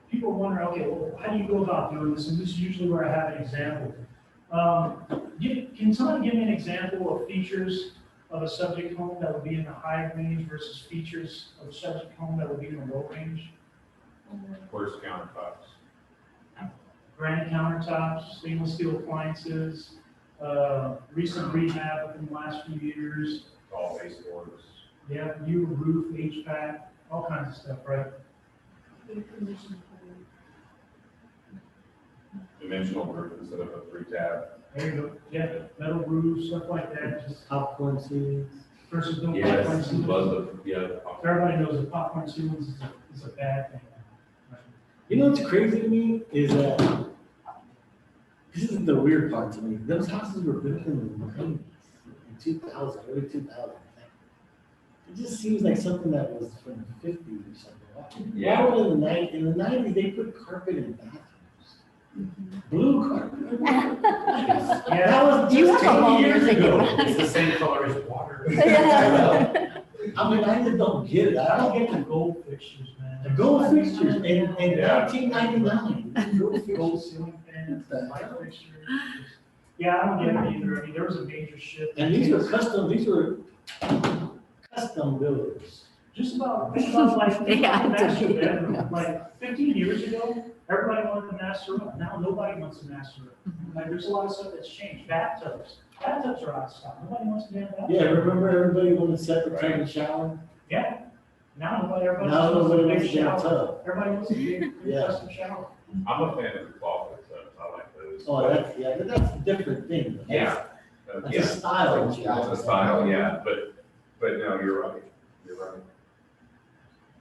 [SPEAKER 1] people wonder, okay, well, how do you go about doing this? And this is usually where I have an example. Can somebody give me an example of features of a subject home that would be in the high range versus features of a subject home that would be in the low range?
[SPEAKER 4] Where's countertops?
[SPEAKER 1] Granite countertops, stainless steel appliances, recent rehab within the last few years.
[SPEAKER 4] All baseboards.
[SPEAKER 1] Yeah, new roof, HVAC, all kinds of stuff, right?
[SPEAKER 4] Dimensional roof instead of a 3-tab.
[SPEAKER 1] There you go. Yeah, metal roofs, stuff like that. Just
[SPEAKER 5] Popcorn ceilings.
[SPEAKER 1] versus no popcorn
[SPEAKER 6] Yes,
[SPEAKER 1] ceilings. Everybody knows that popcorn ceilings is a bad thing. Right?
[SPEAKER 5] You know what's crazy to me is that this is the weird part to me. Those houses were built in the 90s, in 2000, early 2000. It just seems like something that was from the 50s or something.
[SPEAKER 6] Yeah.
[SPEAKER 5] Why would in the 90s they put carpet in bathrooms? Blue carpet.
[SPEAKER 1] Yeah.
[SPEAKER 5] That was
[SPEAKER 2] You
[SPEAKER 5] just
[SPEAKER 2] have a
[SPEAKER 5] 20
[SPEAKER 2] home
[SPEAKER 5] years
[SPEAKER 2] you're thinking
[SPEAKER 5] ago.
[SPEAKER 2] about.
[SPEAKER 6] It's the same color as water.
[SPEAKER 2] Yeah.
[SPEAKER 5] I mean, I just don't get it. I don't get
[SPEAKER 1] the gold fixtures, man.
[SPEAKER 5] the gold fixtures in
[SPEAKER 4] Yeah.
[SPEAKER 5] 1999.
[SPEAKER 1] Gold ceiling fans, the light fixtures. Yeah, I don't get it either. I mean, there was a major shift.
[SPEAKER 5] And these were custom builders.
[SPEAKER 1] Just about like
[SPEAKER 2] They had to
[SPEAKER 1] master
[SPEAKER 2] be.
[SPEAKER 1] bedroom. Like 15 years ago, everybody wanted to master up. Now nobody wants to master up. Like there's a lot of stuff that's changed. Bathtubs are out of stock. Nobody wants to have that.
[SPEAKER 5] Yeah, remember everybody wanted to separate tub and shower?
[SPEAKER 1] Yeah. Now everybody
[SPEAKER 5] Now
[SPEAKER 1] wants
[SPEAKER 5] nobody
[SPEAKER 1] a
[SPEAKER 5] wants
[SPEAKER 1] big
[SPEAKER 5] to get a
[SPEAKER 1] shower.
[SPEAKER 5] tub.
[SPEAKER 1] Everybody wants a big
[SPEAKER 5] Yeah.
[SPEAKER 1] custom shower.
[SPEAKER 4] I'm a fan of the cloth stuff, I like those.
[SPEAKER 5] Oh, that's, yeah, but that's a different thing. That's-
[SPEAKER 4] Yeah.
[SPEAKER 5] That's
[SPEAKER 4] Yeah.
[SPEAKER 5] a style. that you
[SPEAKER 4] It's a
[SPEAKER 5] guys
[SPEAKER 4] style,
[SPEAKER 5] have.
[SPEAKER 4] yeah, but no, you're right, you're right.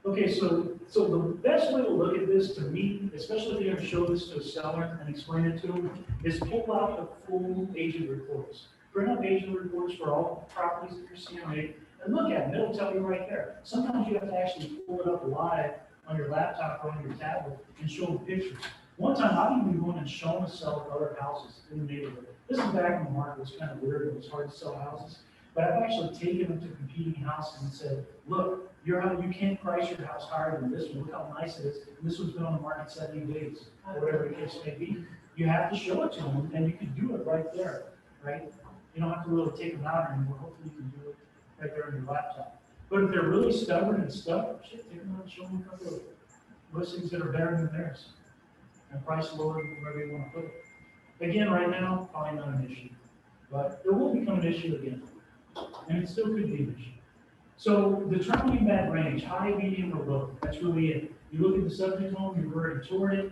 [SPEAKER 1] Okay, so the best way to look at this, to me, especially if you're gonna show this to a seller and explain it to them, is pull out the full agent reports. Bring up agent reports for all properties in your CMA and look at them, it'll tell you right there. Sometimes you have to actually pull it up live on your laptop or on your tablet and show them pictures. One time, I've even gone and shown a seller other houses in the neighborhood. This is back when the market was kind of weird, it was hard to sell houses. But I've actually taken them to competing houses and said, look, you can't price your house higher than this one, look how nice it is. And this one's been on the market 70 days, or whatever the case may be. You have to show it to them, and you can do it right there, right? You don't have to really take them out anymore, hopefully you can do it right there on your laptop. But if they're really stubborn and stuck, shit, take them out and show them a couple of listings that are better than theirs. And price lower than where they want to put it. Again, right now, probably not an issue, but it will become an issue again. And it still could be an issue. So determining that range, high, medium, or low, that's really it. You look at the subject home, you've already toured it,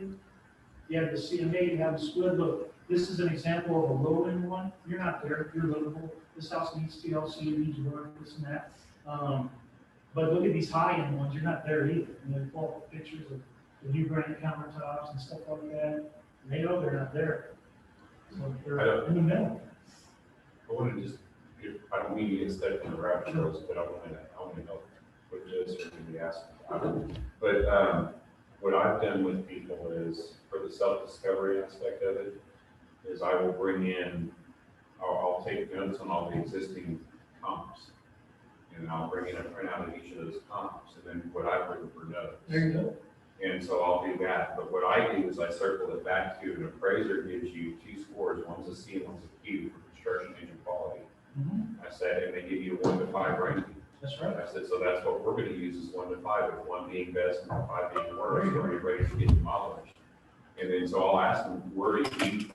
[SPEAKER 1] you have the CMA, you have the split. Look, this is an example of a low-end one. You're not there, you're livable. This house needs TLC, it needs work, this and that. But look at these high-end ones, you're not there either. And they pull up pictures of the new granite countertops and stuff like that. And they know they're not there. So they're in the middle.
[SPEAKER 4] I want to just, I don't mean to get stuck in the rabbit trails, but I want to help with this or maybe ask about it. But what I've done with people is, for the self-discovery aspect of it, is I will bring in, I'll take notes on all the existing comps. And I'll bring in a printout of each of those comps, and then what I've written for notes.
[SPEAKER 1] There you go.
[SPEAKER 4] And so I'll do that, but what I do is I circle it back to an appraiser gives you two scores, one's a C and one's a Q for construction agent quality. I said, and they give you a 1 to 5 ranking.
[SPEAKER 1] That's right.
[SPEAKER 4] I said, so that's what we're gonna use is 1 to 5, with 1 being best and 5 being worst, or you're ready to get demolished. And then so I'll ask them, where do you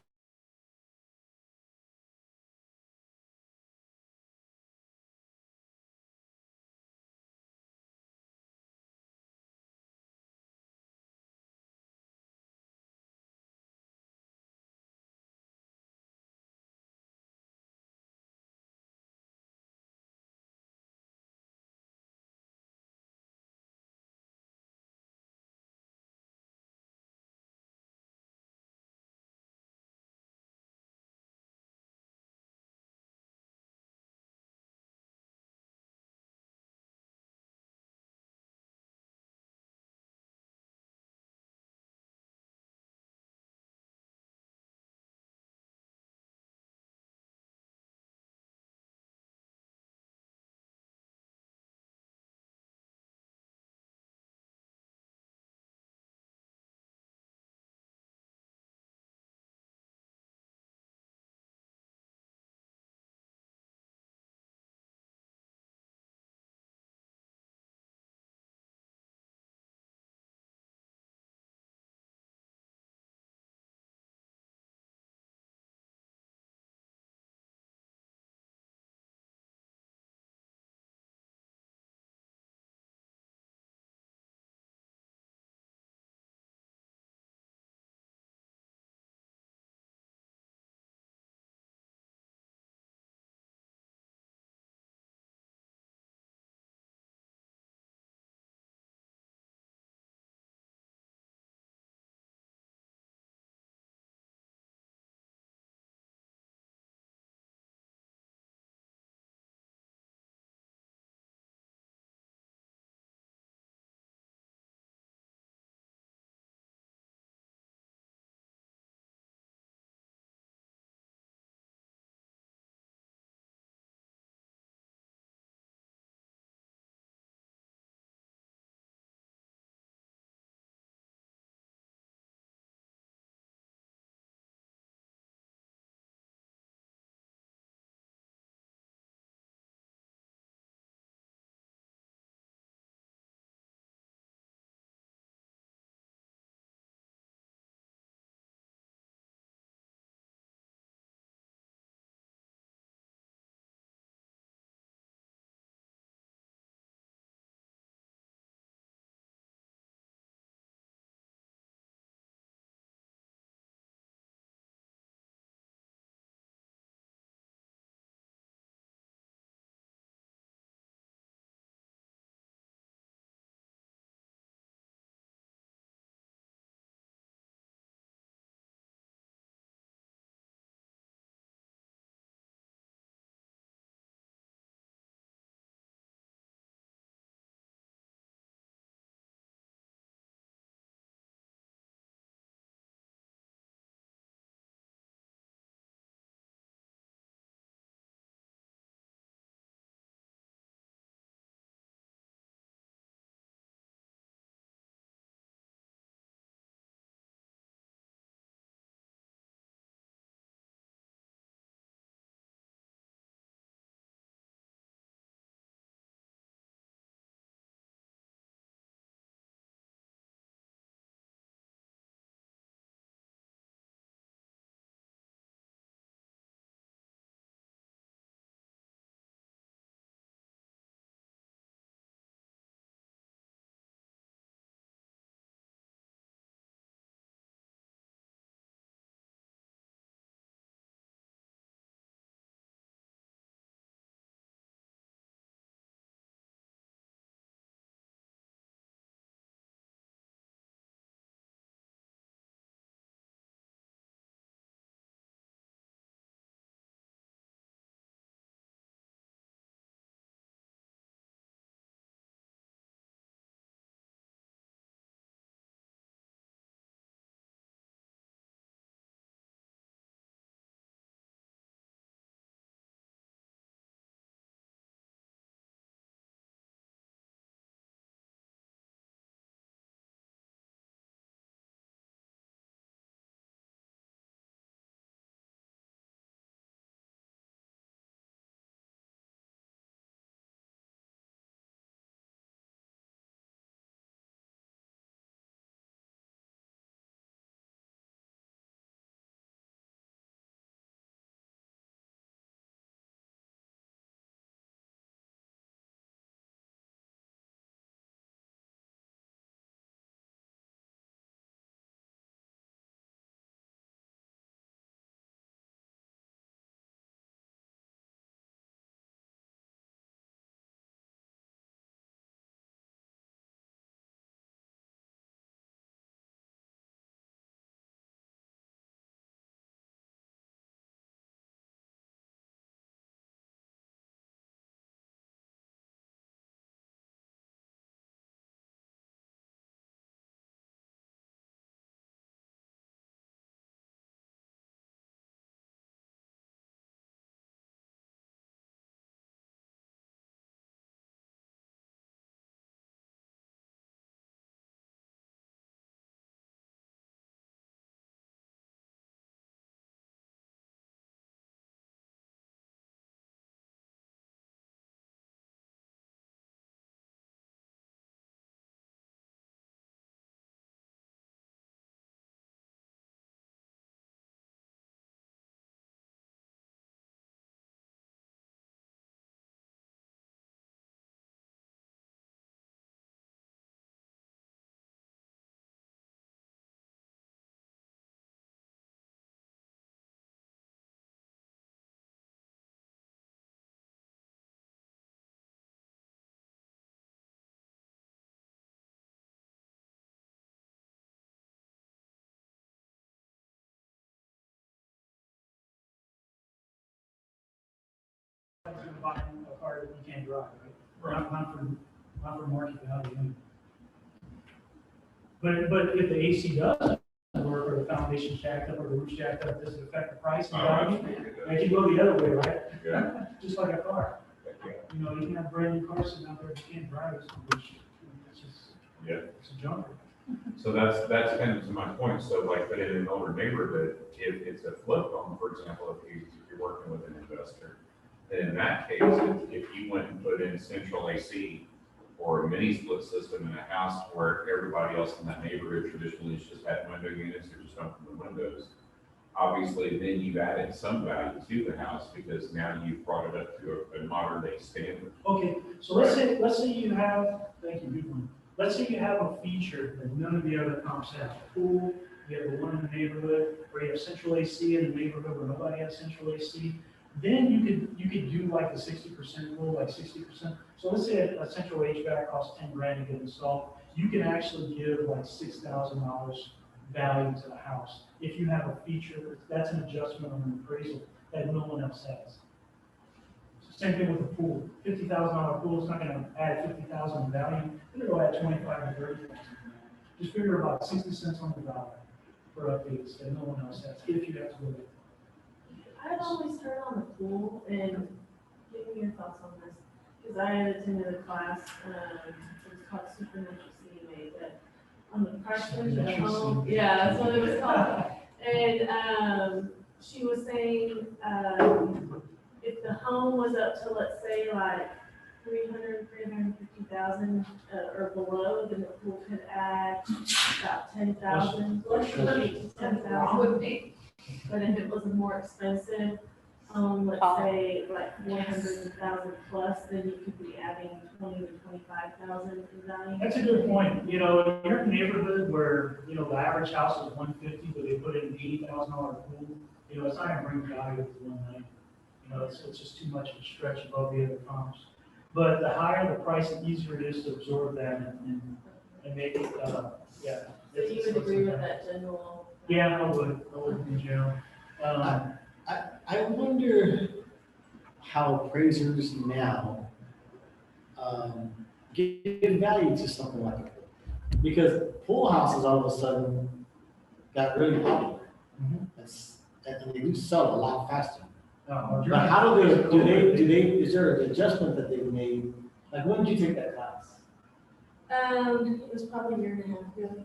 [SPEAKER 1] nobody's gonna buy a car that you can't drive, right?
[SPEAKER 4] Right.
[SPEAKER 1] Not for market value. But if the AC does work, or the foundation's jacked up, or the roof's jacked up, does it affect the price and value? It can go the other way, right?
[SPEAKER 4] Yeah.
[SPEAKER 1] Just like a car.
[SPEAKER 4] Yeah.
[SPEAKER 1] You know, you can have brand new cars sitting out there that you can't drive, which, it's just,
[SPEAKER 4] Yeah.
[SPEAKER 1] it's a junker.
[SPEAKER 4] So that's kind of to my point, so like, but in an older neighborhood, if it's a flip home, for example, if you're working with an investor, then in that case, if you went and put in central AC or a mini split system in a house where everybody else in that neighborhood traditionally has just had window units or just open the windows, obviously then you've added some value to the house because now you've brought it up to a modern day standard.
[SPEAKER 1] Okay, so let's say you have, thank you, good one. Let's say you have a feature that none of the other comps have. Pool, you have the one in the neighborhood, or you have central AC in the neighborhood where nobody has central AC. Then you could do like the 60% rule, like 60%. So let's say a central HVAC costs 10 grand to get installed. You can actually give like $6,000 value to the house. If you have a feature, that's an adjustment on an appraisal that no one else has. Same thing with the pool. $50,000 pool is not gonna add 50,000 in value. It'll add 25 to 30,000. Just figure about 60 cents on the dollar for updates that no one else has, if you have to go there.
[SPEAKER 6] I'd always turn on the pool and give me your thoughts on this, because I had attended a class, it was called Supernatural CMA, but on the pressures at home, yeah, that's what it was called. And, she was saying, if the home was up to, let's say, like 350,000, or below, then the pool could add about 10,000, let's say 10,000.
[SPEAKER 3] Would be.
[SPEAKER 6] But if it was more expensive, let's say like 400,000 plus, then you could be adding 20 to 25,000 in value.
[SPEAKER 1] That's a good point. You know, if you're in a neighborhood where, you know, the average house is 150, but they put in $80,000 pool, you know, it's not gonna bring value to 190. You know, it's just too much of a stretch above the other comps. But the higher the price, the easier it is to absorb that and make it, yeah.
[SPEAKER 6] So you would agree with that general?
[SPEAKER 1] Yeah, I would in general.
[SPEAKER 5] I wonder how appraisers now give value to something like that. Because pool houses all of a sudden got really popular.
[SPEAKER 1] Mhm.
[SPEAKER 5] And they do sell a lot faster.
[SPEAKER 1] But
[SPEAKER 5] But how do they, is there an adjustment that they made? Like, when did you take that class?
[SPEAKER 6] It was probably a year and a half ago.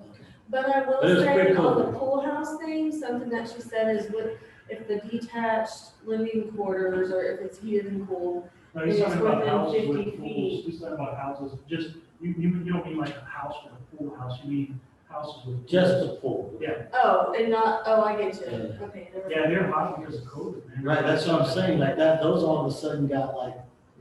[SPEAKER 6] But I will
[SPEAKER 5] But it was
[SPEAKER 6] say
[SPEAKER 5] pretty
[SPEAKER 6] on the
[SPEAKER 5] cool.
[SPEAKER 6] pool house thing, something that she said is if the detached living quarters, or if it's heated and cooled,
[SPEAKER 1] No, he's
[SPEAKER 6] It's
[SPEAKER 1] talking about
[SPEAKER 6] within
[SPEAKER 1] houses
[SPEAKER 6] 50
[SPEAKER 1] with pools.
[SPEAKER 6] feet.
[SPEAKER 1] He's talking about houses, just, you don't mean like a house with a pool house, you mean houses with.
[SPEAKER 5] Just the pool.
[SPEAKER 1] Yeah,
[SPEAKER 6] oh, and not, oh, I get you,
[SPEAKER 5] Yeah.
[SPEAKER 6] okay. never
[SPEAKER 1] yeah,
[SPEAKER 6] mind.
[SPEAKER 1] they're hot because of COVID, man.
[SPEAKER 5] Right, that's what I'm saying, like that, those all of a sudden got like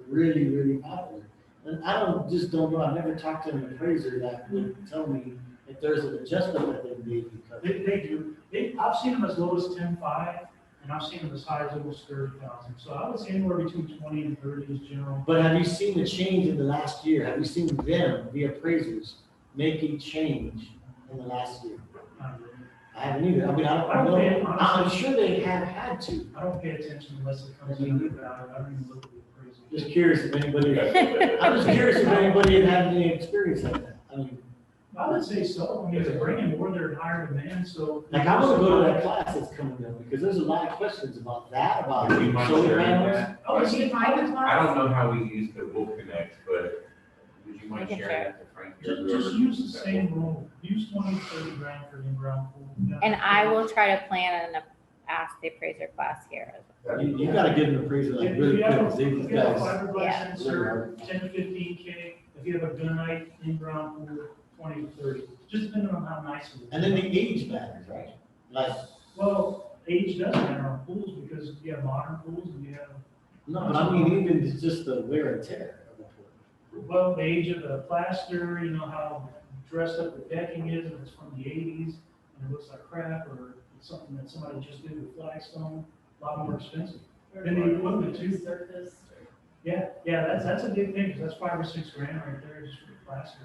[SPEAKER 5] really, really popular. And I just don't know, I've never talked to an appraiser that would tell me if there's an adjustment that they made because.
[SPEAKER 1] They do, I've seen them as low as 10.5, and I've seen them as high as almost 30,000. So I would say anywhere between 20 and 30 is general.
[SPEAKER 5] But have you seen the change in the last year? Have you seen them, the appraisers, make a change in the last year?
[SPEAKER 1] Not really.
[SPEAKER 5] I haven't either, I mean, I don't know, I'm sure they have had to.
[SPEAKER 1] I don't pay attention unless it comes in, but I don't even look at the appraisal.
[SPEAKER 5] Just curious if anybody, I'm just curious if anybody had had any experience like that. I mean,
[SPEAKER 1] I would say so. I mean, they're bringing more, they're in higher demand, so.
[SPEAKER 5] like, I want to go to that class that's coming up, because there's a lot of questions about that, about
[SPEAKER 4] Would you mind
[SPEAKER 5] solar
[SPEAKER 4] sharing
[SPEAKER 5] panels.
[SPEAKER 4] that?
[SPEAKER 1] Oh, is it private
[SPEAKER 4] I don't know how we use the Will Connect, but would you mind
[SPEAKER 2] I can
[SPEAKER 4] sharing that to Frank? or
[SPEAKER 1] Just
[SPEAKER 4] whoever?
[SPEAKER 1] use the same rule. Use 20, 30 grand for an in-ground pool.
[SPEAKER 2] And I will try to plan and ask the appraiser class here.
[SPEAKER 5] You gotta get an appraiser like
[SPEAKER 1] If
[SPEAKER 5] really
[SPEAKER 1] you
[SPEAKER 5] quick,
[SPEAKER 1] have
[SPEAKER 5] 'cause
[SPEAKER 1] a,
[SPEAKER 5] these
[SPEAKER 1] if you have a
[SPEAKER 5] guys.
[SPEAKER 1] fiberglass
[SPEAKER 2] Yeah.
[SPEAKER 1] insert, 10 to 15K. If you have a gunite in-ground pool, 20 to 30. Just depending on how nice it is.
[SPEAKER 5] And then the age matters, right? Like,
[SPEAKER 1] Well, age does matter on pools because you have modern pools and you have,
[SPEAKER 5] no, but I mean, even just the wear and tear of the pool.
[SPEAKER 1] well, the age of the plaster, you know, how dressed up the decking is, if it's from the 80s and it looks like crap, or it's something that somebody just did with flagstone, a lot more expensive. Then the equipment too.
[SPEAKER 6] Surface.
[SPEAKER 1] Yeah, that's a big thing, because that's 5 or 6 grand right there just for the plaster.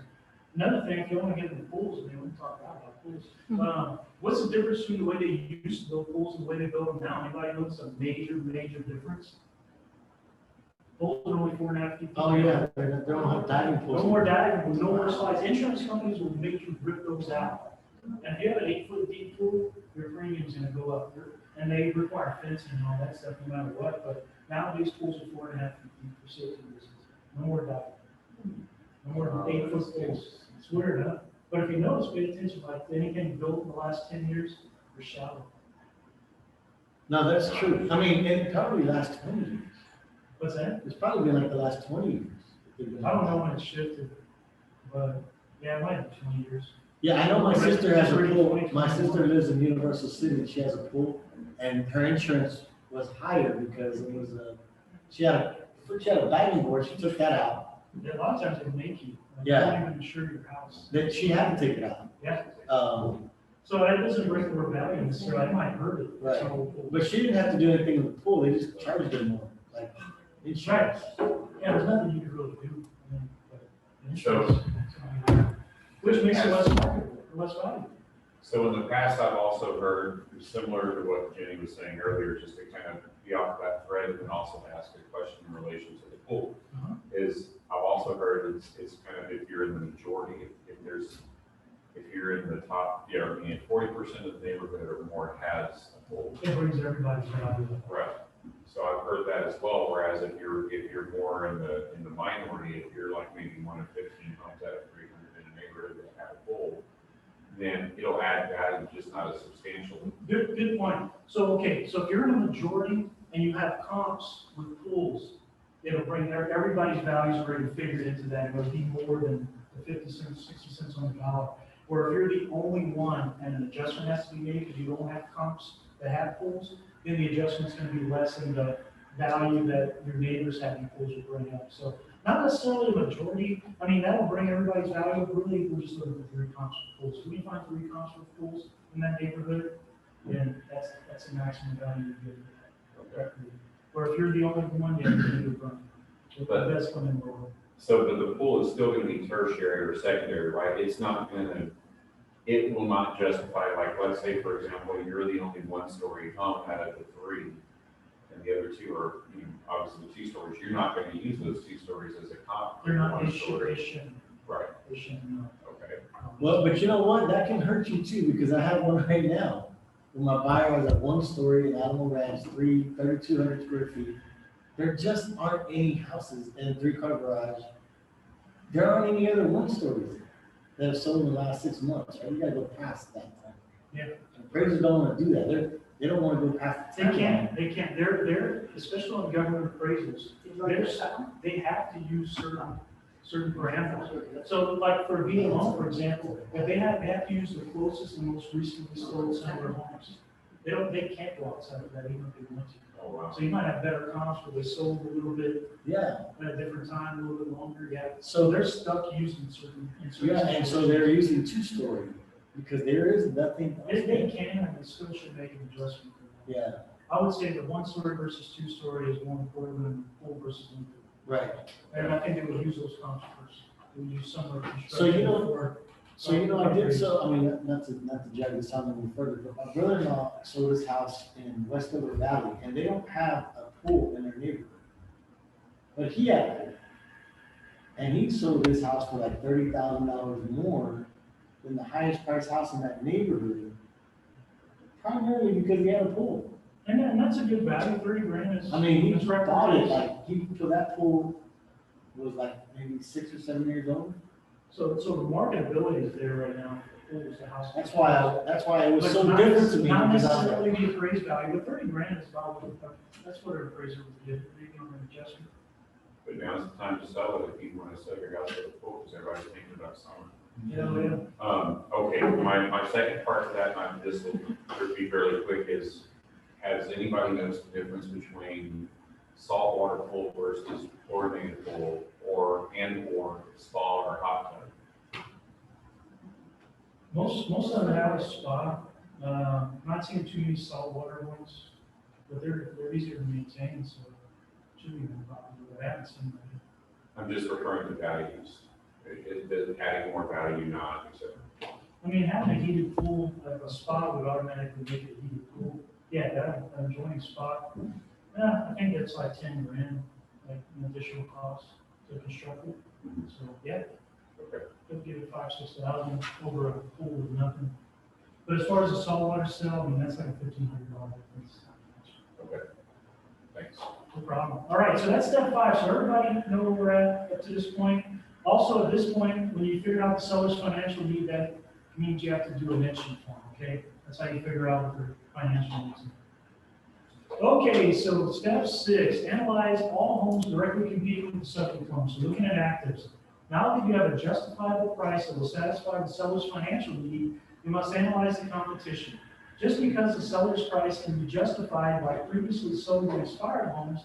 [SPEAKER 1] Another thing, if you want to get into pools, I mean, we can talk about pools. What's the difference between the way they used to build pools and the way they build them now? Anybody notice a major difference? Pools are only 4.5 feet.
[SPEAKER 5] Oh, yeah, they don't have diving
[SPEAKER 1] No
[SPEAKER 5] pools.
[SPEAKER 1] more diving, no more slides. Insurance companies will make you rip those out. And if you have an 8-foot deep pool, your premium's gonna go up. And they require fencing and all that stuff no matter what, but nowadays pools are 4.5 feet deep for safety reasons. No more diving. No more 8-foot pools. It's weird, huh? But if you notice, pay attention, like anything built in the last 10 years, they're shallow.
[SPEAKER 5] No, that's true. I mean, it probably last 20 years.
[SPEAKER 1] What's that?
[SPEAKER 5] It's probably been like the last 20 years.
[SPEAKER 1] I don't know when it shifted, but yeah, it might be 20 years.
[SPEAKER 5] Yeah, I know my sister has a pool. My
[SPEAKER 1] 2021.
[SPEAKER 5] sister lives in Universal City. She has a pool, and her insurance was higher because it was she had a diving board. She took that out.
[SPEAKER 1] Yeah, a lot of times they make you. Like,
[SPEAKER 5] Yeah.
[SPEAKER 1] They don't even insure your house.
[SPEAKER 5] That she had to take it out.
[SPEAKER 1] Yeah.
[SPEAKER 5] Um,
[SPEAKER 1] So that doesn't break the value necessarily. I might hurt it.
[SPEAKER 5] Right.
[SPEAKER 1] So,
[SPEAKER 5] but she didn't have to do anything with the pool. They just charged her more, like insurance.
[SPEAKER 1] yeah, there's nothing you can really do. I mean, but
[SPEAKER 4] So-
[SPEAKER 1] insurance, which makes it less marketable, less valuable.
[SPEAKER 4] So in the past, I've also heard, similar to what Jenny was saying earlier, just to kind of be off that thread and also ask a question in relation to the pool,
[SPEAKER 1] Uh-huh.
[SPEAKER 4] is I've also heard it's kind of if you're in the majority, if you're in the top, you know, I mean, 40% of the neighborhood or more has a pool.
[SPEAKER 1] It brings everybody's value up.
[SPEAKER 4] Right. So I've heard that as well, whereas if you're more in the minority, if you're like maybe one of 15 homes out of 300 in a neighborhood that have a pool, then it'll add value, just not as substantial.
[SPEAKER 1] Good point. So, okay, so if you're in a majority and you have comps with pools, it'll bring everybody's values already figured into that. It'll be more than the 50 cents, 60 cents on the dollar. Or if you're the only one and an adjustment has to be made because you don't have comps that have pools, then the adjustment's gonna be less than the value that your neighbors having pools will bring up. So not necessarily a majority, I mean, that'll bring everybody's value, really, we're just looking for 3 comps for pools. If we find 3 comps for pools in that neighborhood, then that's the maximum value you get. Or if you're the only one, yeah, you're run.
[SPEAKER 4] But-
[SPEAKER 1] That's come in lower.
[SPEAKER 4] So, but the pool is still gonna be tertiary or secondary, right? It will not justify, like, let's say, for example, you're the only 1-story home out of the 3, and the other 2 are, you know, obviously 2 stories. You're not gonna use those 2 stories as a comp.
[SPEAKER 1] They're not,
[SPEAKER 4] one
[SPEAKER 1] they should,
[SPEAKER 4] story.
[SPEAKER 1] they shouldn't,
[SPEAKER 4] Right,
[SPEAKER 1] they shouldn't, no.
[SPEAKER 4] okay.
[SPEAKER 5] Well, but you know what? That can hurt you too, because I have one right now. When my buyer has a 1-story in Animal Ranch, 3,200 square feet. There just aren't any houses and a 3-car garage. There aren't any other 1-stories that have sold in the last 6 months, right? You gotta go past that time.
[SPEAKER 1] Yeah.
[SPEAKER 5] And appraisers don't wanna do that. They don't wanna go past the
[SPEAKER 1] They
[SPEAKER 5] time.
[SPEAKER 1] can't, they're, especially on government appraisals, they have to use certain parameters. So like for V home, for example, if they have to use the closest and most recently sold similar homes. They can't go outside of that even if they want to.
[SPEAKER 4] Oh, wow.
[SPEAKER 1] So you might have better comps where they sold a little bit
[SPEAKER 5] Yeah,
[SPEAKER 1] at a different time, a little bit longer, yeah.
[SPEAKER 5] So
[SPEAKER 1] So they're stuck using certain.
[SPEAKER 5] yeah, and so they're using 2-story, because there is nothing.
[SPEAKER 1] They can, and they still should make an adjustment for that.
[SPEAKER 5] Yeah,
[SPEAKER 1] I would say that 1-story versus 2-story is more important than full versus empty.
[SPEAKER 5] right.
[SPEAKER 1] And I think they would use those comps first. They would use similar construction.
[SPEAKER 5] So you know-
[SPEAKER 1] for-
[SPEAKER 5] I did, I mean, not to drag this on any further, but my brother-in-law sold his house in Westover Valley, and they don't have a pool in their neighborhood. But he had a pool. And he sold his house for like $30,000 more than the highest priced house in that neighborhood, primarily because he had a pool.
[SPEAKER 1] And that's a good value, 30 grand is.
[SPEAKER 5] I mean, he
[SPEAKER 1] that's right
[SPEAKER 5] bought
[SPEAKER 1] for
[SPEAKER 5] it,
[SPEAKER 1] us.
[SPEAKER 5] like, so that pool was like maybe 6 or 7 years old.
[SPEAKER 1] So the marketability is there right now. for pools, the house.
[SPEAKER 5] That's why it was
[SPEAKER 1] But
[SPEAKER 5] so
[SPEAKER 1] not
[SPEAKER 5] different to me.
[SPEAKER 1] Not
[SPEAKER 5] because I was like,
[SPEAKER 1] necessarily the appraised value, but 30 grand is about, that's what an appraiser would give, maybe on an adjustment.
[SPEAKER 4] But now's the time to sell it if you wanna sell your house with a pool, because everybody's thinking about summer.
[SPEAKER 1] You know,
[SPEAKER 4] Okay, my second part of that, and this will be fairly quick, is, has anybody noticed the difference between saltwater pool versus chlorinated pool, or spa or hot tub?
[SPEAKER 1] most of them have a spa, not seeing too many saltwater ones, but they're easier to maintain, so it shouldn't be a problem, but I haven't seen that.
[SPEAKER 4] I'm just referring to values. Is adding more value not, etc.
[SPEAKER 1] I mean, having a heated pool, like a spa would automatically make it a heated pool. Yeah, that, an adjoining spa, yeah, I think that's like 10 grand. like an additional cost to construct it. So, yeah,
[SPEAKER 4] Okay.
[SPEAKER 1] it'll give it 5,000-6,000 over a pool with nothing. But as far as the saltwater cell, I mean, that's like a $1,500 difference.
[SPEAKER 4] Okay. Thanks.
[SPEAKER 1] No problem. All right, so that's step 5. So everybody know where we're at up to this point. Also, at this point, when you figure out the seller's financial need, that means you have to do a net sheet form, okay? That's how you figure out what their financial needs are. Okay, so step 6, analyze all homes directly competing with the subject home. So looking at actives. Now that you have a justifiable price that will satisfy the seller's financial need, you must analyze the competition. Just because the seller's price can be justified by previously sold and expired homes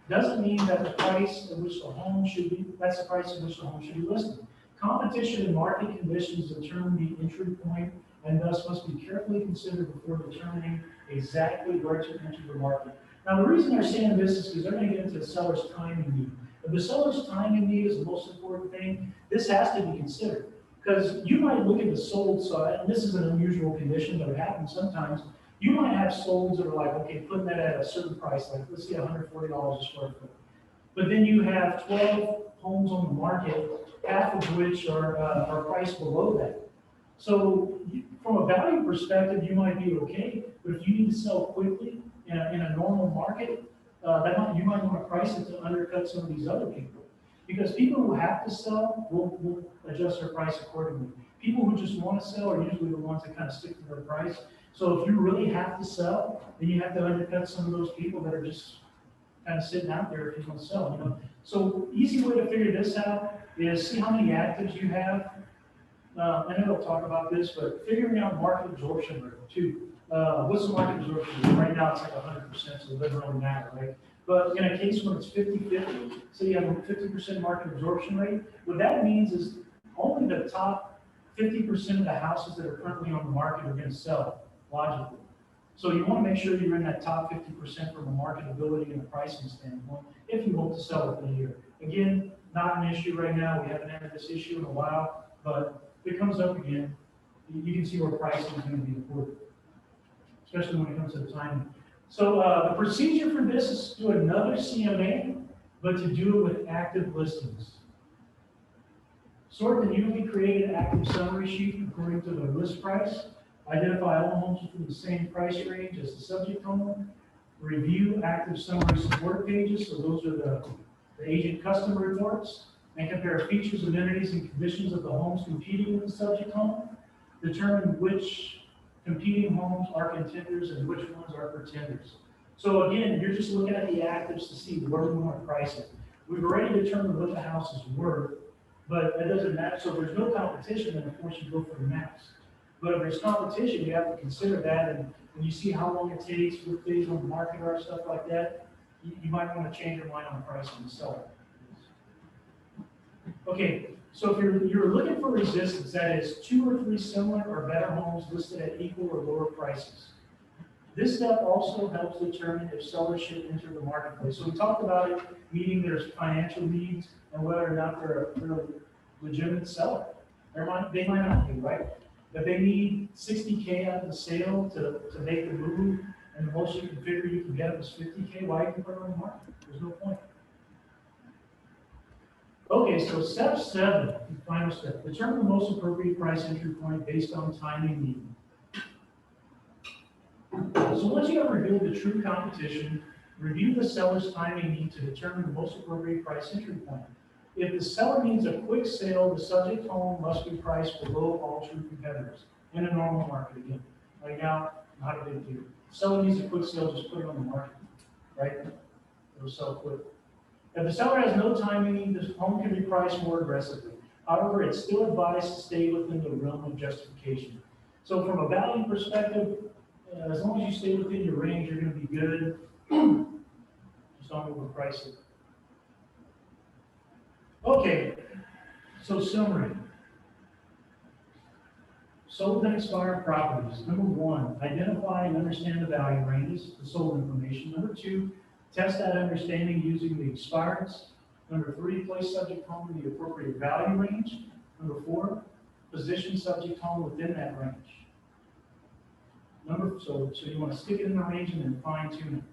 [SPEAKER 1] doesn't mean that the price at which the home should be, that's the price at which the home should be listed. Competition and market conditions determine the entry point and thus must be carefully considered before determining exactly where to enter the market. Now, the reason they're saying this is because they're going to get into the seller's timing need. If the seller's timing need is the most important thing, this has to be considered. Because you might look at the sold side, and this is an unusual condition, but it happens sometimes. You might have solds that are like, okay, putting that at a certain price, like let's say $140 a square foot. But then you have 12 homes on the market, half of which are priced below that. So from a value perspective, you might be okay, but if you need to sell quickly in a normal market, you might want to price it to undercut some of these other people. Because people who have to sell will adjust their price accordingly. People who just want to sell are usually the ones that kind of stick to their price. So if you really have to sell, then you have to undercut some of those people that are just kind of sitting out there if you want to sell. You know? So easy way to figure this out is see how many actives you have. I know they'll talk about this, but figuring out market absorption rate too. What's the market absorption rate? Right now it's like 100%, so it doesn't really matter, right? But in a case when it's 50-50, so you have a 50% market absorption rate, what that means is only the top 50% of the houses that are currently on the market are going to sell, logically. So you want to make sure you're in that top 50% from a marketability and a pricing standpoint if you hope to sell within a year. Again, not an issue right now. We haven't had this issue in a while, but if it comes up again, you can see where pricing is going to be important, especially when it comes to the timing. So the procedure for this is to do another CMA, but to do it with active listings. Sort the newly created active summary sheet according to the list price. Identify all homes within the same price range as the subject home. Review active summary support pages, so those are the agent custom reports, and compare features, amenities, and conditions of the homes competing with the subject home. Determine which competing homes are contenders and which ones are pretenders. So again, you're just looking at the actives to see where we want to price it. We've already determined what the house is worth, but that doesn't matter. So if there's no competition, then of course you go for the max. But if there's competition, you have to consider that, and when you see how long it takes, what days on the market are, stuff like that, you might want to change your mind on pricing and sell it. Okay, so if you're looking for resistance, that is 2 or 3 similar or better homes listed at equal or lower prices. This step also helps determine if sellers should enter the marketplace. So we talked about it, meeting their financial needs and whether or not they're a legitimate seller. They might not be, right? If they need $60K out of the sale to make the move, and the most you can figure you can get is $50K, why you can put it on the market? There's no point. Okay, so step 7, the final step. Determine the most appropriate price entry point based on timing need. So once you have revealed the true competition, review the seller's timing need to determine the most appropriate price entry point. If the seller needs a quick sale, the subject home must be priced below all true competitors in a normal market again. Right now, not a big deal. Seller needs a quick sale, just put it on the market, right? It'll sell quick. If the seller has no timing need, the home can be priced more aggressively. However, it's still advised to stay within the realm of justification. So from a value perspective, as long as you stay within your range, you're going to be good. Just don't overprice it. Okay, so summary. Sold and expired properties. Number 1, identify and understand the value ranges, the sold information. Number 2, test that understanding using the expireds. Number 3, place subject home in the appropriate value range. Number 4, position subject home within that range. So you want to stick it in the range and then fine tune it.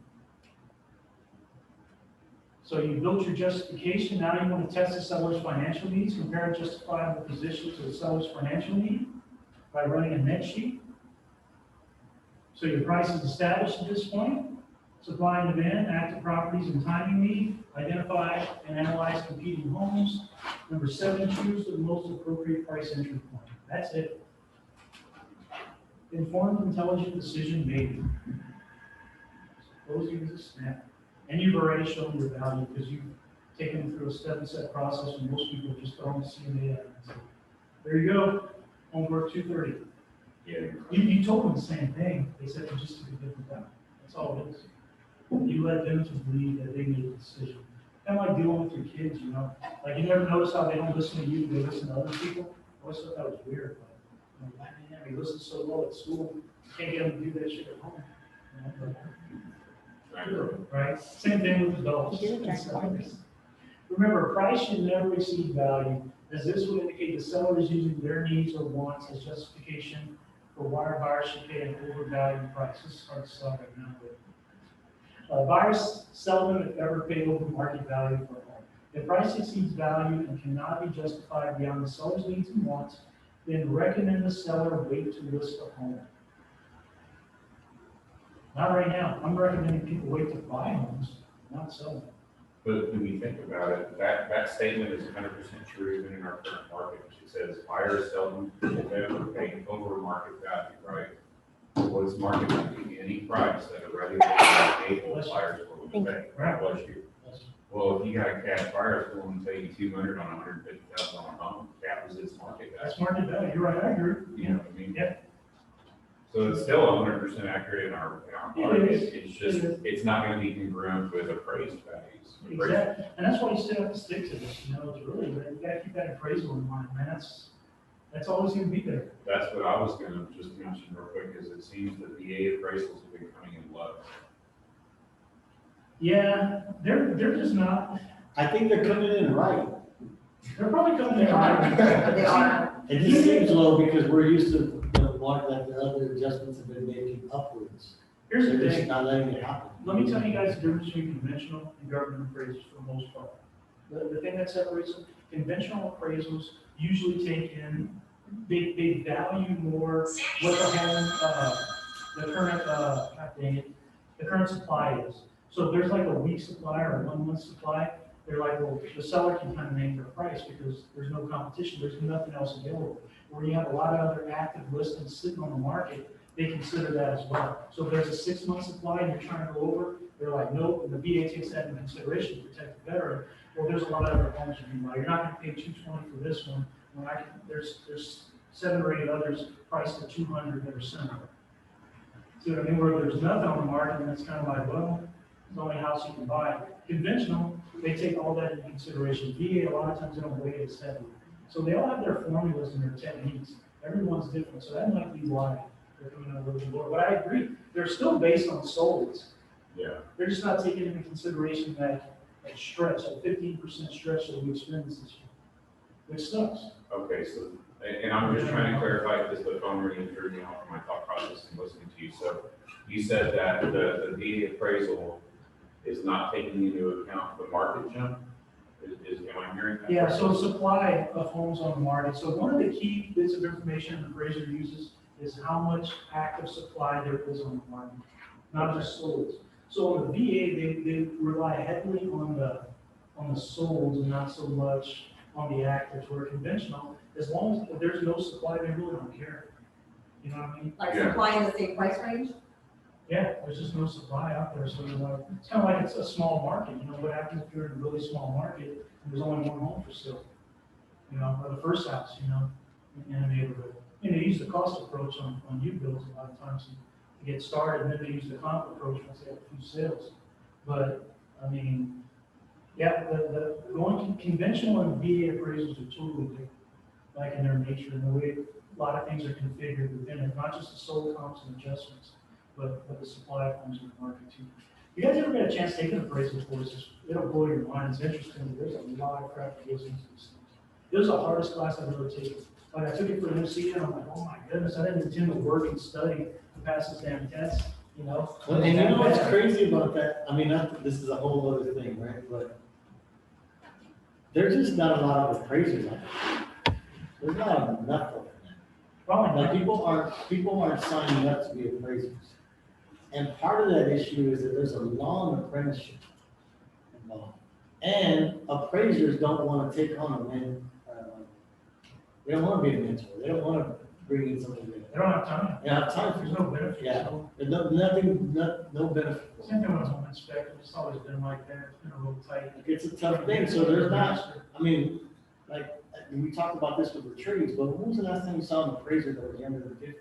[SPEAKER 1] So you built your justification, now you want to test the seller's financial needs, compare a justifiable position to the seller's financial need by running a net sheet. So your price is established at this point, supply and demand, active properties and timing need, identify and analyze competing homes. Number 7, choose the most appropriate price entry point. That's it. Informed, intelligent decision made. Closing is a snap. And you've already shown your value because you've taken them through a step-by-step process when most people just throw the CMA at it. So, there you go. Homework 230.
[SPEAKER 4] Yeah.
[SPEAKER 1] You told them the same thing. They said it just took a different time. That's all it is. You let them to believe that they made a decision. Kind of like dealing with your kids, you know. Like you never notice how they don't listen to you, they listen to other people. I always thought that was weird. But, you know, man, he listens so well at school, you can't get him to do that shit at home. You know, but, right? Same thing with adults. Remember, price should never exceed value, as this would indicate the seller is using their needs or wants as justification for why a buyer should pay an overvalued price. This is hard to sell right now, but buyers seldom, if ever, pay over market value for a home. If price exceeds value and cannot be justified beyond the seller's needs and wants, then recommend the seller wait to list the home. Not right now. I'm recommending people wait to buy homes, not sell them.
[SPEAKER 4] But when you think about it, that statement is 100% true even in our current market. It says buyers seldom ever pay over market value, right? What is market value? Any price that a regular able buyers will pay.
[SPEAKER 1] Right.
[SPEAKER 4] Bless you. Well, if you got a cash buyer that's willing to pay you 200 on a $150,000 home, that was its market value.
[SPEAKER 1] That's market value. You're right. I agree.
[SPEAKER 4] You know what I mean?
[SPEAKER 1] Yeah.
[SPEAKER 4] So it's still 100% accurate in our market.
[SPEAKER 1] It is.
[SPEAKER 4] It's just, it's not going to be congruent with appraised values.
[SPEAKER 1] Exactly. And that's why you still have to stick to this. You know, it's really, you got to keep that appraisal in mind, man. That's always going to be there.
[SPEAKER 4] That's what I was gonna just mention real quick, is it seems that VA appraisals have been coming in low.
[SPEAKER 1] Yeah, they're just not.
[SPEAKER 5] I think they're coming in right.
[SPEAKER 1] They're probably coming in.
[SPEAKER 3] They are.
[SPEAKER 5] It just seems low because we're used to, you know, one that the other adjustments have been making upwards.
[SPEAKER 1] Here's the
[SPEAKER 5] They're just
[SPEAKER 1] thing.
[SPEAKER 5] not letting it happen.
[SPEAKER 1] Let me tell you guys the difference between conventional and government appraisals for the most part. The thing that separates them, conventional appraisals usually take in, they value more what the home, the current, God dang it, the current supply is. So if there's like a week supply or a 1 month supply, they're like, well, the seller can kind of name their price because there's no competition, there's nothing else available. Where you have a lot of other active listings sitting on the market, they consider that as well. So if there's a 6 month supply and you're trying to go over, they're like, nope, and the VA takes that into consideration to protect the veteran. Well, there's a lot of other homes you can buy. You're not gonna pay $220 for this one, when there's 7 or 8 others priced at $200 that are similar. See what I mean? Where there's nothing on the market, and it's kind of like, well, it's the only house you can buy. Conventional, they take all that into consideration. VA, a lot of times they don't weigh it as heavily. So they all have their formulas and their techniques. Everyone's different, so that might be why they're coming out a little bit lower. But I agree, they're still based on solds.
[SPEAKER 4] Yeah.
[SPEAKER 1] They're just not taking into consideration that stretch, that 15% stretch that we experienced this year, which sucks.
[SPEAKER 4] Okay, so, and I'm just trying to clarify because the phone ringing threw me off my thought process and listening to you. So you said that the VA appraisal is not taking into account the market jump? Am I hearing that?
[SPEAKER 1] Yeah, so supply of homes on the market. So one of the key bits of information an appraiser uses is how much active supply there is on the market, not just solds. So on the VA, they rely heavily on the solds and not so much on the actives. Where conventional, as long as there's no supply, they really don't care. You know what I mean?
[SPEAKER 3] Like
[SPEAKER 4] Yeah.
[SPEAKER 3] supply in the same price range?
[SPEAKER 1] Yeah, there's just no supply out there, so they're like, it's kind of like it's a small market. You know, what happens if you're in a really small market and there's only one home for sale? You know, or the first house, you know, in a neighborhood. And they use the cost approach on new builds a lot of times to get started, and then they use the comp approach once they have a few sales. But, I mean, yeah, the going conventional and VA appraisals are totally different, like in their nature and the way a lot of things are configured within it, not just the sold comps and adjustments, but the supply comes in the market too. You guys ever get a chance to take an appraisal course? It'll blow your mind. It's interesting. There's a lot of crap that goes into these things. It was the hardest class I've ever taken. Like I took it for an MC and I'm like, oh my goodness, I didn't intend to work and study to pass this damn test.
[SPEAKER 7] you know?
[SPEAKER 5] Well, and you know what's crazy about that? I mean, this is a whole other thing, right? But there's just not a lot of appraisers out there. There's not enough of them.
[SPEAKER 7] Probably
[SPEAKER 5] Like
[SPEAKER 7] not.
[SPEAKER 5] people aren't signing up to be appraisers. And part of that issue is that there's a long apprenticeship involved. And appraisers don't want to take on a man, they don't want to be a mentor. They don't want to bring in somebody.
[SPEAKER 7] They don't have time.
[SPEAKER 5] They don't have time
[SPEAKER 7] There's
[SPEAKER 5] for
[SPEAKER 7] no benefit.
[SPEAKER 5] Yeah.
[SPEAKER 7] So,
[SPEAKER 5] it. No benefit.
[SPEAKER 7] same thing with home inspector. It's always been like that. It's been a little tight.
[SPEAKER 5] It's a tough thing, so there's not, I mean, like, we talked about this with the trees, but when was the last time you saw an appraiser that was younger than 50?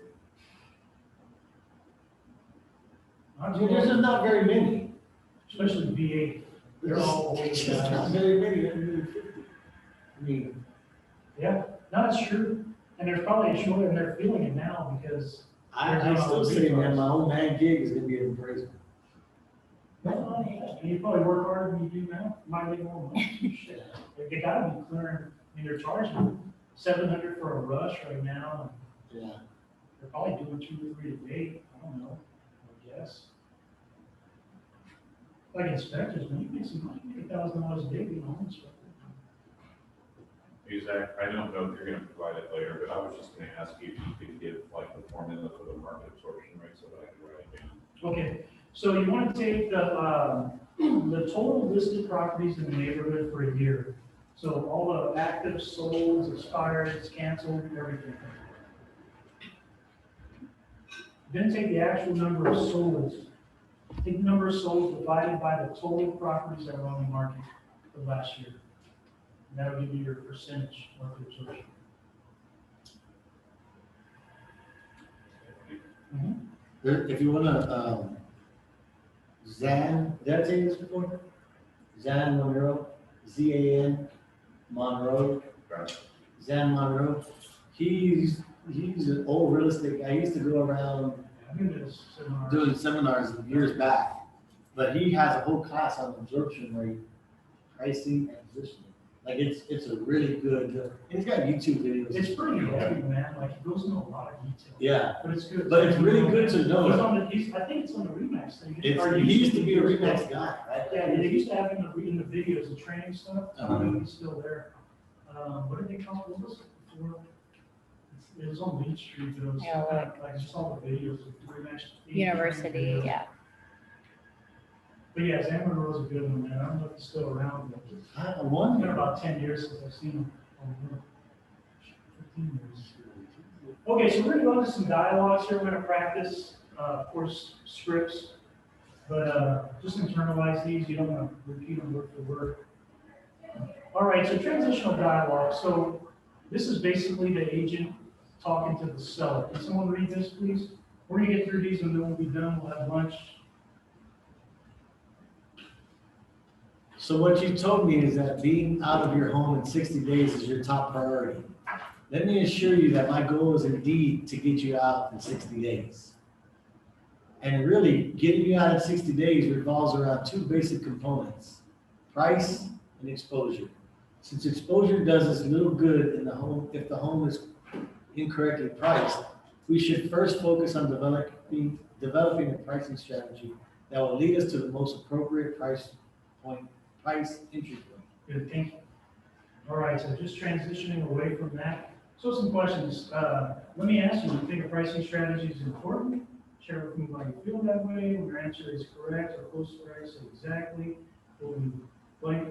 [SPEAKER 5] I mean, there's just not very many.
[SPEAKER 7] Especially VA. They're all old
[SPEAKER 5] There's
[SPEAKER 7] guys.
[SPEAKER 5] not very many younger than 50. I mean,
[SPEAKER 7] Yeah, no, it's true. And there's probably a shortage, and they're feeling it now because.
[SPEAKER 5] I still say, man, my old man gig is gonna be an appraiser.
[SPEAKER 7] And you probably work harder than you do now, might make more money. Shit. They gotta be clearing, I mean, they're charging 700 for a rush right now.
[SPEAKER 5] Yeah.
[SPEAKER 7] And they're probably doing 2 or 3 a day. I don't know, I guess. Like inspectors, man, you make some money, you make $1,000 a day being a home inspector.
[SPEAKER 4] Hey, Zach, I don't know if you're gonna provide it later, but I was just gonna ask you if you could give like the formula for the market absorption rate so that I can write it down.
[SPEAKER 7] Okay, so you want to take the total listed properties in the neighborhood for a year. So all the active solds, expired, canceled, everything. Then take the actual number of solds. Take the number of solds divided by the total properties that were on the market for last year. And that'll give you your percentage market absorption.
[SPEAKER 5] If you wanna, Zan, did I tell you this before? Zan Monroe, Z-A-N, Monroe,
[SPEAKER 4] Right.
[SPEAKER 5] Zan Monroe. He's an old real estate guy. He used to go around
[SPEAKER 7] I think it's similar.
[SPEAKER 5] doing seminars years back. But he has a whole class on absorption rate, pricing and positioning. Like it's a really good, and he's got YouTube videos.
[SPEAKER 7] It's pretty heavy, man. Like, he goes into a lot of detail.
[SPEAKER 5] Yeah,
[SPEAKER 7] But it's good.
[SPEAKER 5] but it's really good to know.
[SPEAKER 7] He's on the, I think it's on the Remax thing.
[SPEAKER 5] He used to be a Remax guy, right?
[SPEAKER 7] Yeah, they used to have him in the videos, the training stuff. I
[SPEAKER 5] Uh-huh.
[SPEAKER 7] don't know if he's still there. What did they call it? What was it before? It was on Main Street, but it was
[SPEAKER 2] Yeah,
[SPEAKER 7] kind of like just all the videos of Remax.
[SPEAKER 2] University, yeah.
[SPEAKER 7] But yeah, Zan Monroe's a good one, man. I don't know if he's still around, but it's
[SPEAKER 5] I
[SPEAKER 7] been
[SPEAKER 5] wonder.
[SPEAKER 7] about 10 years since I've seen him. Oh, no. 15 years. Okay, so we're gonna go into some dialogues here. We're gonna practice, of course, scripts, but just internalize these. You don't want to repeat them word for word. All right, so transitional dialogue. So this is basically the agent talking to the seller. Can someone read this, please? We're gonna get through these and then we'll be done. We'll have lunch.
[SPEAKER 5] So what you told me is that being out of your home in 60 days is your top priority. Let me assure you that my goal is indeed to get you out in 60 days. And really, getting you out in 60 days revolves around 2 basic components: price and exposure. Since exposure does us little good in the home, if the home is incorrectly priced, we should first focus on developing a pricing strategy that will lead us to the most appropriate price entry point.
[SPEAKER 7] Good, thank you. All right, so just transitioning away from that. So some questions. Let me ask you, do you think a pricing strategy is important? Share with me why you feel that way. When your answer is correct or close to correct, say exactly what we blank.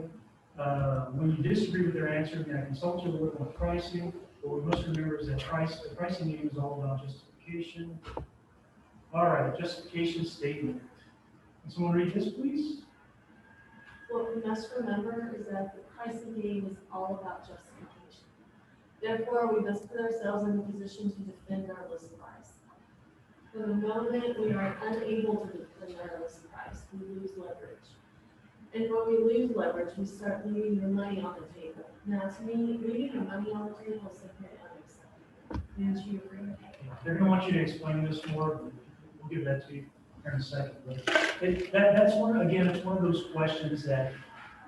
[SPEAKER 7] When you disagree with their answer, then consult your work on pricing. What we must remember is that the pricing game is all about justification. All right, justification statement. Can someone read this, please?
[SPEAKER 6] What we must remember is that the pricing game is all about justification. Therefore, we must put ourselves in a position to defend our list price. For the moment we are unable to defend our list price, we lose leverage. And when we lose leverage, we start leaving your money on the table. Now, to me, leaving your money on the table is simply unacceptable. Wouldn't you agree?
[SPEAKER 7] They're gonna want you to explain this more. We'll give that to you here in a second. But that's again, it's one of those questions that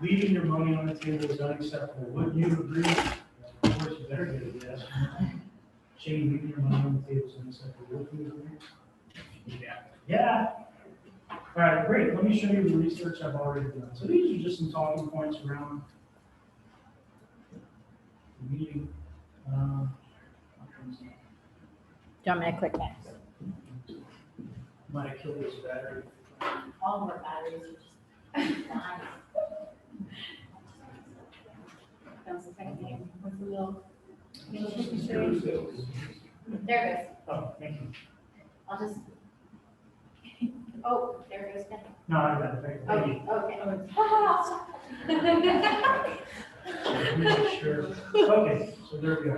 [SPEAKER 7] leaving your money on the table is unacceptable. Wouldn't you agree? Of course, you better get a yes. Shane, leaving your money on the table is unacceptable. Wouldn't you agree? Yeah. Yeah. All right, great. Let me show you the research I've already done. So these are just some talking points around the meeting.
[SPEAKER 2] Do you want me to click next?
[SPEAKER 7] Might kill this battery.
[SPEAKER 2] All of our batteries are just dying. That was the second thing. What's the little? There it goes.
[SPEAKER 7] Oh, thank you.
[SPEAKER 2] I'll just. Oh, there it goes again.
[SPEAKER 7] No, I got it. Thank you.
[SPEAKER 2] Okay.
[SPEAKER 7] Sure. Okay, so there we go.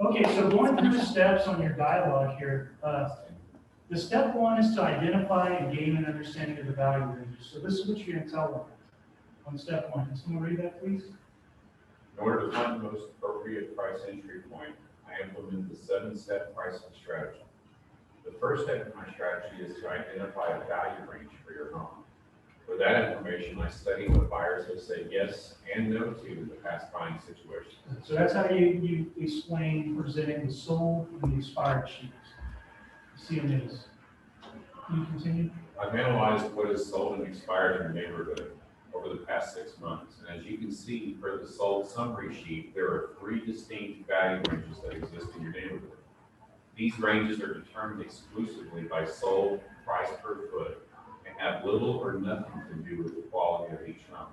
[SPEAKER 7] Okay, so going through the steps on your dialogue here, the step one is to identify and gain an understanding of the value ranges. So this is what you're going to tell them on step one. Can someone read that, please?
[SPEAKER 4] In order to find the most appropriate price entry point, I implement the 7-step pricing strategy. The first step in my strategy is to identify a value range for your home. For that information, I study what buyers have said yes and no to in the past buying situations.
[SPEAKER 7] So that's how you explain presenting the sold and the expired sheets. CMAs. Can you continue?
[SPEAKER 4] I've analyzed what is sold and expired in your neighborhood over the past 6 months. And as you can see, for the sold summary sheet, there are 3 distinct value ranges that exist in your neighborhood. These ranges are determined exclusively by sold price per foot and have little or nothing to do with the quality of each home.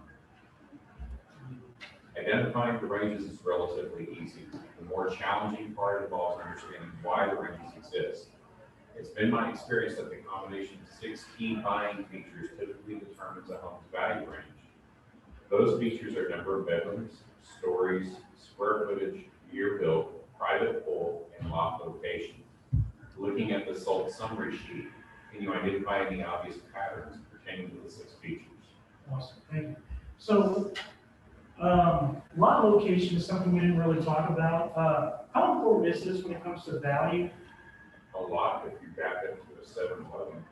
[SPEAKER 4] Identifying the ranges is relatively easy. The more challenging part involves understanding why the ranges exist. It's been my experience that the combination of 6 key buying features typically determines a home's value range. Those features are number of bedrooms, stories, square footage, year built, private pool, and lot location. Looking at the sold summary sheet, can you identify any obvious patterns pertaining to the 6 features?
[SPEAKER 7] Awesome, thank you. So, lot location is something we didn't really talk about. How important is this when it comes to value?
[SPEAKER 4] A lot if you back up to a 7-Eleven.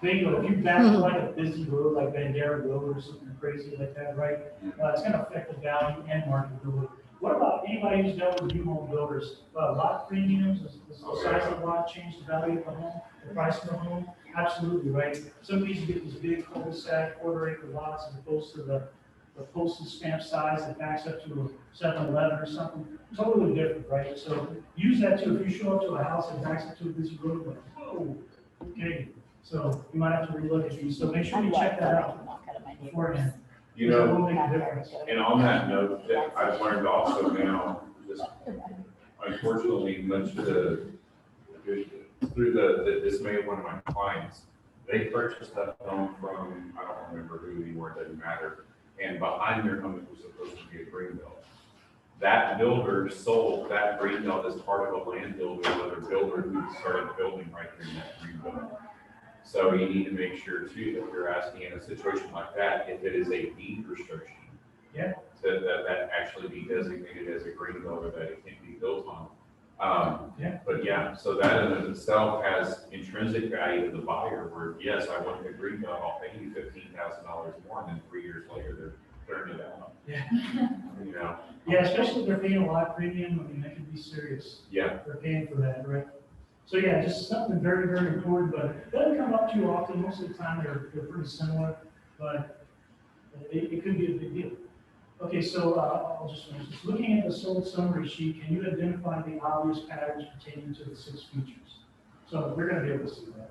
[SPEAKER 7] There you go. If you back to like a busy road, like Bandera Road or something crazy like that, right? It's going to affect the value and marketability. What about anybody who's dealt with new home builders? Lot premiums, does the size of the lot change the value of the home, the price of the home? Absolutely, right? Some of these get these big cul-de-sac, quarter-acre lots as opposed to the postage stamp size that backs up to a 7-Eleven or something. Totally different, right? So use that too. If you show up to a house that backs up to a busy road, like, whoa, okay. So you might have to relook at these. So make sure you check that out beforehand.
[SPEAKER 4] You know,
[SPEAKER 7] It will make a difference.
[SPEAKER 4] and on that note, that I've learned also now, just unfortunately, much to through the dismay of one of my clients, they purchased that home from, I don't remember who anymore, it doesn't matter. And behind their home, it was supposed to be a green belt. That builder sold that green belt as part of a land deal with another builder who started building right there in that green belt. So you need to make sure too that you're asking in a situation like that, if it is a deed restriction.
[SPEAKER 7] Yeah.
[SPEAKER 4] That actually be designated as a green belt or that it can't be built on. But yeah, so that in of itself has intrinsic value to the buyer where, yes, I want the green belt, I'll pay you $15,000 more, and then 3 years later, they're clearing it out.
[SPEAKER 7] Yeah.
[SPEAKER 4] You know?
[SPEAKER 7] Yeah, especially if they're paying a lot premium, I mean, that could be serious.
[SPEAKER 4] Yeah.
[SPEAKER 7] They're paying for that, right? So yeah, just something very, very important, but it doesn't come up too often. Most of the time, they're pretty similar, but it could be a big deal. Okay, so I'll just finish this. Looking at the sold summary sheet, can you identify the obvious patterns pertaining to the 6 features? So we're going to be able to see that.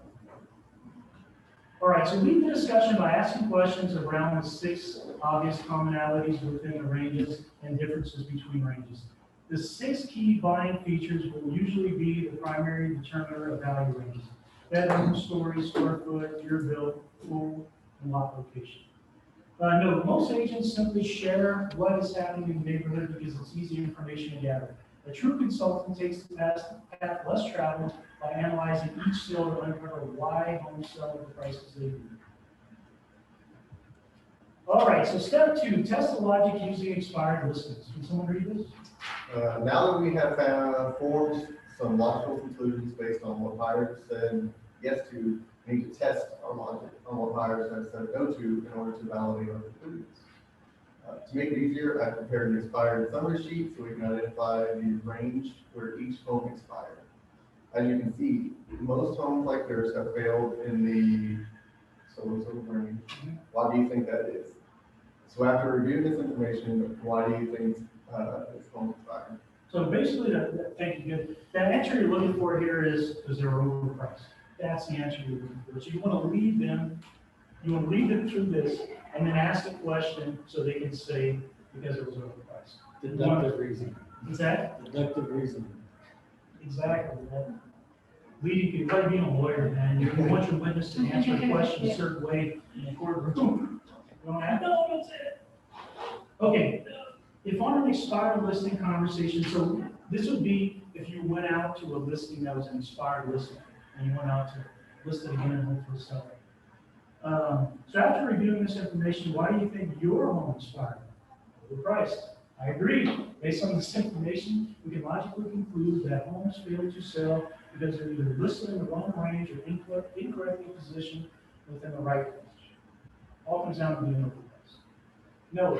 [SPEAKER 7] All right, so lead the discussion by asking questions around the 6 obvious commonalities within the ranges and differences between ranges. The 6 key buying features will usually be the primary determiner of value ranges: bedroom, story, square foot, year built, pool, and lot location. No, most agents simply share what is happening in the neighborhood because it's easy information to gather. A true consultant takes the path less traveled by analyzing each sale to uncover why homes sell at the prices they do. All right, so step 2, test the logic using expired listings. Can someone read this?
[SPEAKER 8] Now that we have formed some logical conclusions based on what buyers said yes to, we need to test our logic on what buyers have said no to in order to validate our conclusions. To make it easier, I prepared an expired summary sheet so we can identify the range where each home expired. as you can see, most homes like theirs have failed in the so-and-so range. Why do you think that is? So after reviewing this information, why do you think this home expired?
[SPEAKER 7] So basically, thank you, good. That answer you're looking for here is because they're overpriced. That's the answer you're looking for. So you want to lead them through this and then ask a question so they can say because it was overpriced.
[SPEAKER 5] Deductive reasoning.
[SPEAKER 7] Is that?
[SPEAKER 5] Deductive reasoning.
[SPEAKER 7] Exactly. That leading people, like being a lawyer, man, you want your witness to answer a question a certain way in the courtroom. You don't have, no, that's it. Okay, if on an expired listing conversation, so this would be if you went out to a listing that was an expired listing and you went out to list it again and hope for a seller. So after reviewing this information, why do you think your home expired? Overpriced. I agree. Based on this information, we can logically conclude that homes fail to sell because they're either listed in the wrong range or incorrectly positioned within the right range. All comes down to being overpriced. No,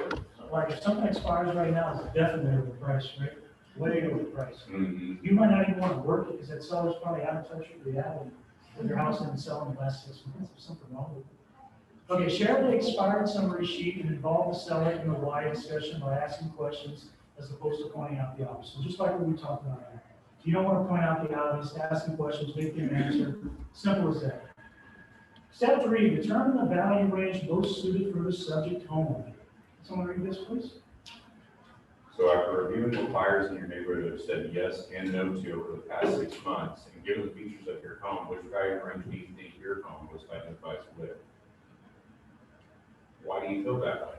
[SPEAKER 7] like if something expires right now, it's definitely overpriced, right? Way overpriced. You might not even want to work it because that seller's probably out of touch with reality. If their house didn't sell in the last 6 months, there's something wrong with it. Okay, share the expired summary sheet and involve the seller in the why discussion by asking questions as opposed to pointing out the obvious. So just like what we talked about. You don't want to point out the obvious, asking questions, make them answer. Simple as that. Step 3, determine the value range most suited for the subject home. Someone read this, please?
[SPEAKER 4] So after reviewing what buyers in your neighborhood have said yes and no to over the past 6 months, and given the features of your home, which value range do you think your home was identified with? Why do you feel that way?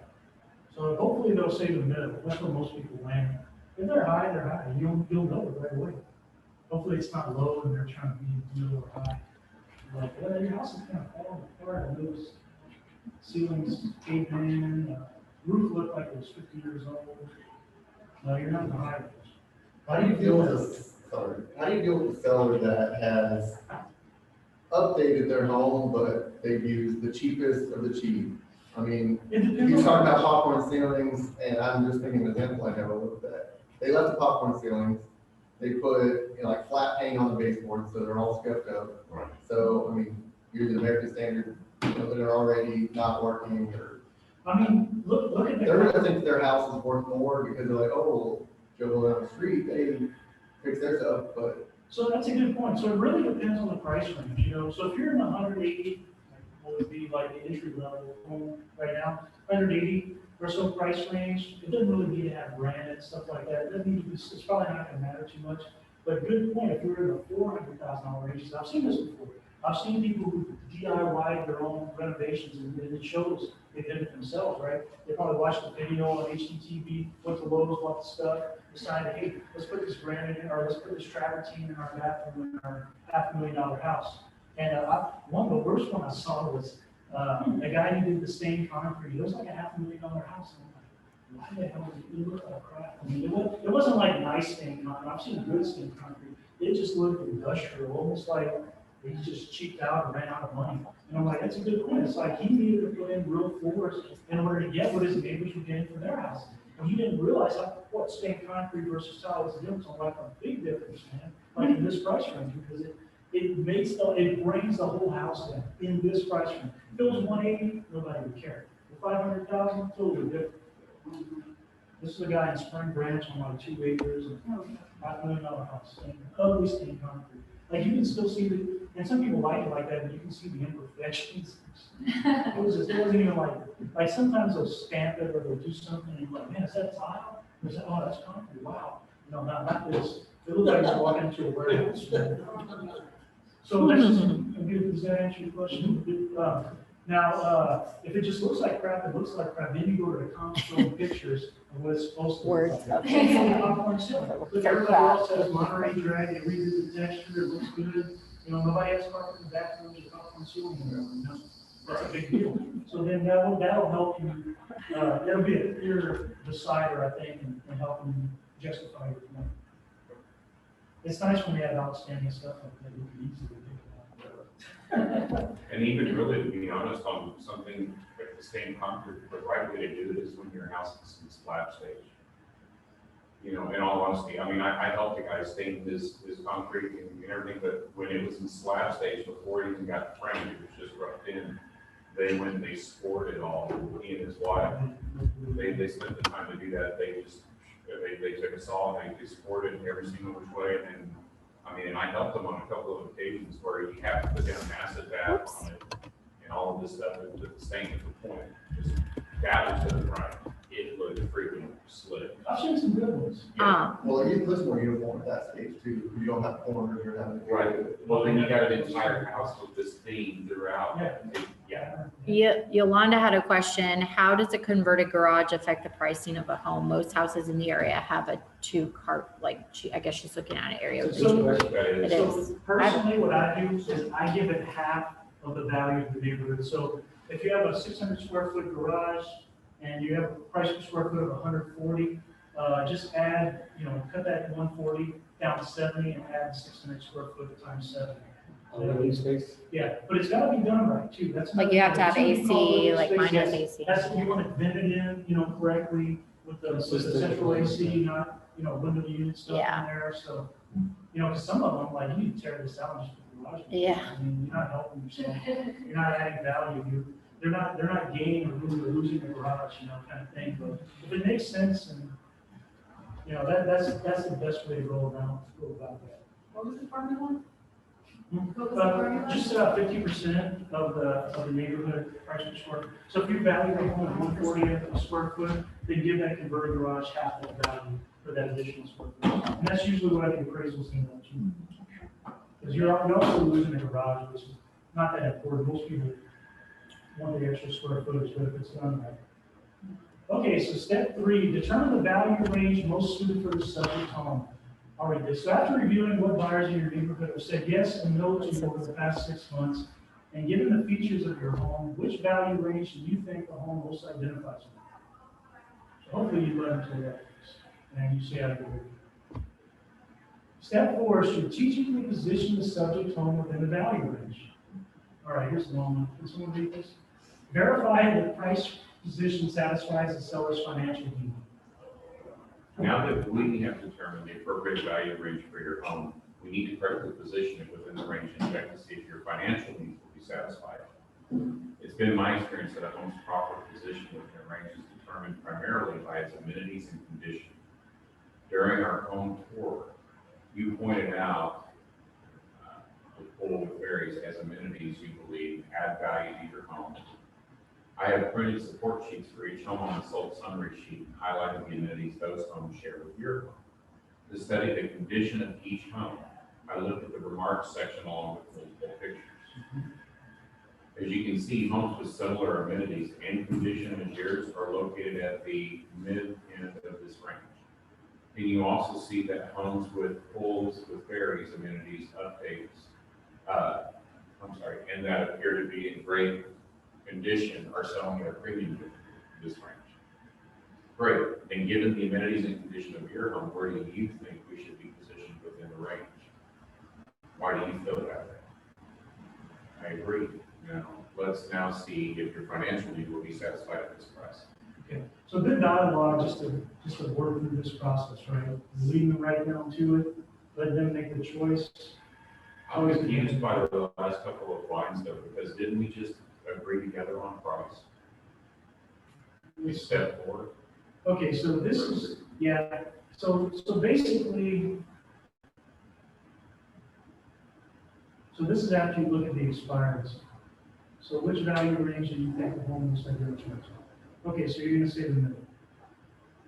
[SPEAKER 7] So hopefully they'll say the middle. That's where most people land. If they're high, they're high. You'll know it right away. Hopefully it's not low and they're trying to be middle or high. Like, well, your house is kind of falling apart. And those ceilings caved in. Roof looked like it was 50 years old. No, you're not in the high range.
[SPEAKER 8] How do you deal with the seller that has updated their home, but they've used the cheapest of the cheap? I mean,
[SPEAKER 7] It depends
[SPEAKER 8] you
[SPEAKER 7] on-
[SPEAKER 8] talk about popcorn ceilings, and I'm just thinking of an example I never looked at. They left the popcorn ceilings, they put, like flat paint on the baseboards, so they're all scuffed up.
[SPEAKER 4] Right.
[SPEAKER 8] So, I mean, using American standard, that are already not working, or
[SPEAKER 7] I mean, look at the.
[SPEAKER 8] they're gonna think their house is worth more because they're like, oh, Joe down the street, they fix their stuff, but
[SPEAKER 7] So that's a good point. So it really depends on the price range, So if you're in the 180, what would be like the entry level home right now, 180 or so price range, it doesn't really need to have granite, stuff like that. It doesn't need to be, it's probably not gonna matter too much. But good point, if you're in the $400,000 range, I've seen this before. I've seen people who DIY their own renovations and it shows they did it themselves, right? They probably watched the video on HGTV, went to Lowe's, bought the stuff, decided, hey, let's put this granite in, or let's put this travertine in our bathroom in our $500,000 house. And one of the worst one I saw was a guy who did the stained concrete. It was like a $500,000 house. And I'm like, why the hell did it look like crap? I mean, it wasn't like nice stained concrete. I've seen good stained concrete. It just looked industrial, almost like he just cheaped out and ran out of money. And I'm like, that's a good point. It's like he needed to put in real force in order to get what his neighbors were getting for their house. And he didn't realize what stained concrete versus tile was the difference. I'm like, a big difference, man. Like in this price range, because it brings the whole house down in this price range. If it was 180, nobody would care. For 500,000, totally different. This is a guy in Spring Branch on like 2 acres and $500,000 house, ugly stained concrete. Like you can still see and some people like it like that, but you can see the imperfections. It wasn't even like sometimes they'll stamp it or they'll do something and you're like, man, is that tile? Or is that, oh, that's concrete, wow. No, not this. It looks like you're walking into a warehouse. So that's just, does that answer your question? Now, if it just looks like crap, it looks like crap, then you go to the console pictures of what it's supposed to
[SPEAKER 2] Words
[SPEAKER 7] look
[SPEAKER 2] of
[SPEAKER 7] like. Look, everybody else has Monterey drag, they redo the texture, it looks good. Nobody has carpet in the bathrooms or popcorn ceiling or whatever, That's a big deal. So then that'll help you, that'll be a clear decider, I think, in helping you justify your point. It's nice when we have outstanding stuff like that, we can easily pick it up.
[SPEAKER 4] And even really, to be honest, on something like the stained concrete, the right way to do it is when your house is in slab stage. you know, in all honesty, I mean, I helped the guy stain his concrete and everything, but when it was in slab stage, before it even got framed, it was just roughed in. They went and they scored it all, he and his wife. They spent the time to do that. They took a saw and they scored it every single which way. And I mean, and I helped them on a couple of occasions where you have to put down an acid bath on it and all of this stuff. And the stain at the point, just that was done right. It looked freaking slick.
[SPEAKER 7] I've seen some good ones.
[SPEAKER 8] Well, it looks more uniform at that stage too, because you don't have corners, you're having.
[SPEAKER 4] Right. Well, then you got an entire house with this theme throughout. Yeah.
[SPEAKER 2] Yolanda had a question. How does a converted garage affect the pricing of a home? Most houses in the area have a I guess she's looking at an area. with
[SPEAKER 7] So-
[SPEAKER 2] It is.
[SPEAKER 7] So personally, what I do is I give it half of the value of the neighborhood. So if you have a 600 square foot garage and you have a price per square foot of 140, just add, cut that 140 down to 70 and add 600 square foot times 7.
[SPEAKER 5] Living space.
[SPEAKER 7] Yeah, but it's gotta be done right too. That's
[SPEAKER 2] Like you have to have
[SPEAKER 7] another thing.
[SPEAKER 2] AC, like mine has
[SPEAKER 7] Yes.
[SPEAKER 2] AC.
[SPEAKER 7] That's, you want it vented in, correctly with the central AC, not, window unit stuff
[SPEAKER 2] Yeah.
[SPEAKER 7] in there, so. Cause some of them, like, you need to tear this out and just put the garage. in.
[SPEAKER 2] Yeah.
[SPEAKER 7] I mean, you're not helping yourself, you're not adding value, they're not gaining or losing the garage, kind of thing, but if it makes sense and, that's the best way to go about that.
[SPEAKER 6] What was the apartment one?
[SPEAKER 7] Just about 50% of the neighborhood price per square. So if you value your home at 140 a square foot, then give that converted garage half that value for that additional square foot. And that's usually what the appraisals end up to. Because you're also losing a garage, which is not that important. Most people want the extra square footage, but if it's done right. Okay, so step 3, determine the value range most suited for the subject home. All right, so after reviewing what buyers in your neighborhood have said yes and no to you over the past 6 months, and given the features of your home, which value range do you think the home most identifies with? So hopefully you let them to that, and you see how you do. Step 4, strategically position the subject home within the value range. All right, here's the long one. Can someone read this? Verify that the price position satisfies the seller's financial need.
[SPEAKER 4] Now that we have determined the appropriate value range for your home, we need to correctly position it within the range and check to see if your financial needs will be satisfied. It's been my experience that a home's proper position within a range is determined primarily by its amenities and condition. During our home tour, you pointed out the pool with berries as amenities you believe add value to your home. I have printed support sheets for each home on the sold summary sheet, highlighting the amenities those homes share with your home. To study the condition of each home, I looked at the remarks section along with multiple pictures. As you can see, homes with similar amenities and condition as yours are located at the mid-end of this range. And you also see that homes with pools with berries amenities and that appear to be in great condition are selling at a premium in this range. Great, and given the amenities and condition of your home, where do you think we should be positioned within the range? Why do you feel that way? I agree. Now, let's now see if your financial need will be satisfied at this price.
[SPEAKER 7] Okay, so good dialogue, just to work through this process, right? Leading them right down to it, let them make the choice.
[SPEAKER 4] I was confused by the last couple of lines though, because didn't we just agree together on price? We step forward.
[SPEAKER 7] Okay, so this is, yeah, so basically, so this is after you look at the expireds. So which value range do you think the home will identify? Okay, so you're gonna say the middle.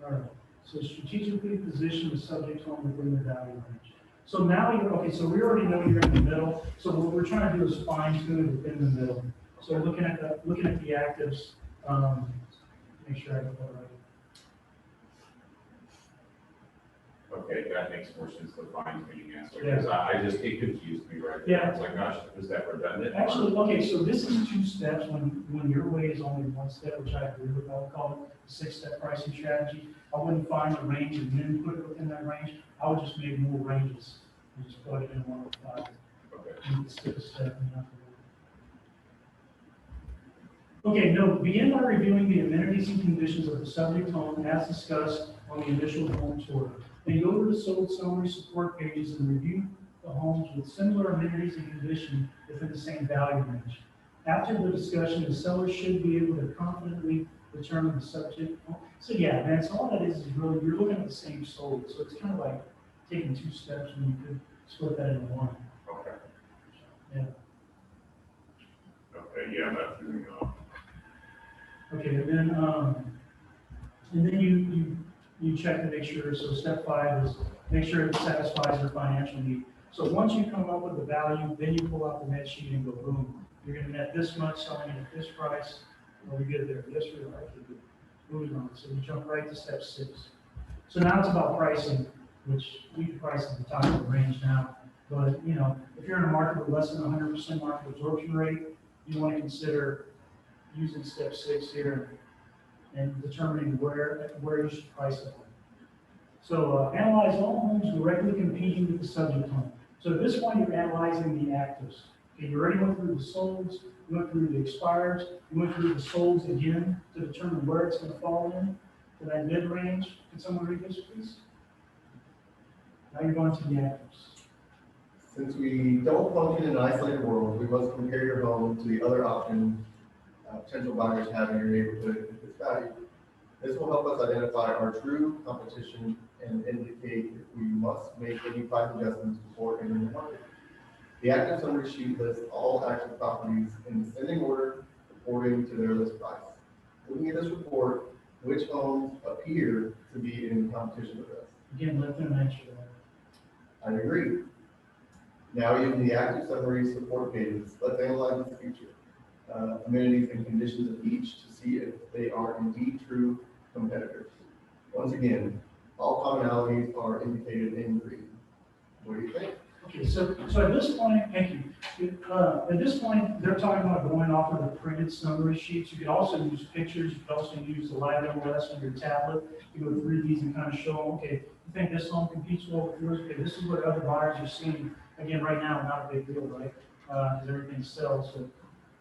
[SPEAKER 7] All right, so strategically position the subject home within the value range. So now so we already know you're in the middle. So what we're trying to do is fine tune it within the middle. So looking at the actives, make sure I get that right.
[SPEAKER 4] Okay, that makes more sense, the fine tuning aspect,
[SPEAKER 7] Yeah.
[SPEAKER 4] because it confused me right there.
[SPEAKER 7] Yeah.
[SPEAKER 4] It's like, gosh, is that redundant?
[SPEAKER 7] Actually, okay, so this is 2 steps when your way is only 1 step, which I agree with. I would call it a 6-step pricing strategy. I wouldn't find a range and then put it within that range. I would just make more ranges and just plug it in 105.
[SPEAKER 4] Okay.
[SPEAKER 7] And skip a step and nothing. Okay, no, begin by reviewing the amenities and conditions of the subject home as discussed on the initial home tour. Then go to the sold summary support pages and review the homes with similar amenities and condition within the same value range. After the discussion, the seller should be able to confidently determine the subject. So yeah, man, so all that is really, you're looking at the same sold. So it's kind of like taking two steps when you could split that into one.
[SPEAKER 4] Okay.
[SPEAKER 7] Yeah.
[SPEAKER 4] Okay, yeah, that threw me off.
[SPEAKER 7] Okay, and then you check to make sure, so step 5 is make sure it satisfies your financial need. So once you come up with the value, then you pull out the net sheet and go, boom, you're gonna net this much, selling it at this price, or we get there, yes, we are, okay, good. Moving on, so you jump right to step 6. So now it's about pricing, which we can price at the top of the range now, but, you know, if you're in a market with less than 100% market absorption rate, you wanna consider using step 6 here and determining where you should price it. So analyze all homes directly competing with the subject home. So at this point, you're analyzing the actives. Okay, you already went through the solds, you went through the expires, you went through the solds again to determine where it's going to fall in to that mid range. Can someone read this, please? Now you're going to the actives.
[SPEAKER 8] Since we don't function in an isolated world, we must compare your home to the other options potential buyers have in your neighborhood and its value. This will help us identify our true competition and indicate if we must make any price adjustments before entering the market. The active summary sheet lists all active properties in descending order according to their list price. Looking at this report, which homes appear to be in competition with us?
[SPEAKER 7] Again, let them answer that.
[SPEAKER 8] I agree. Now, using the active summary support pages, let's analyze the feature, amenities and conditions of each to see if they are indeed true competitors. Once again, all commonalities are indicated in green. What do you think?
[SPEAKER 7] Okay, so at this point, thank you. At this point, they're talking about going off of the printed summary sheets. You could also use pictures. You could also use the live MLS on your tablet. You go through these and kind of show them, okay, you think this home competes well with yours? Okay, this is what other buyers are seeing. Again, right now, not a big deal, right? Because everything sells. So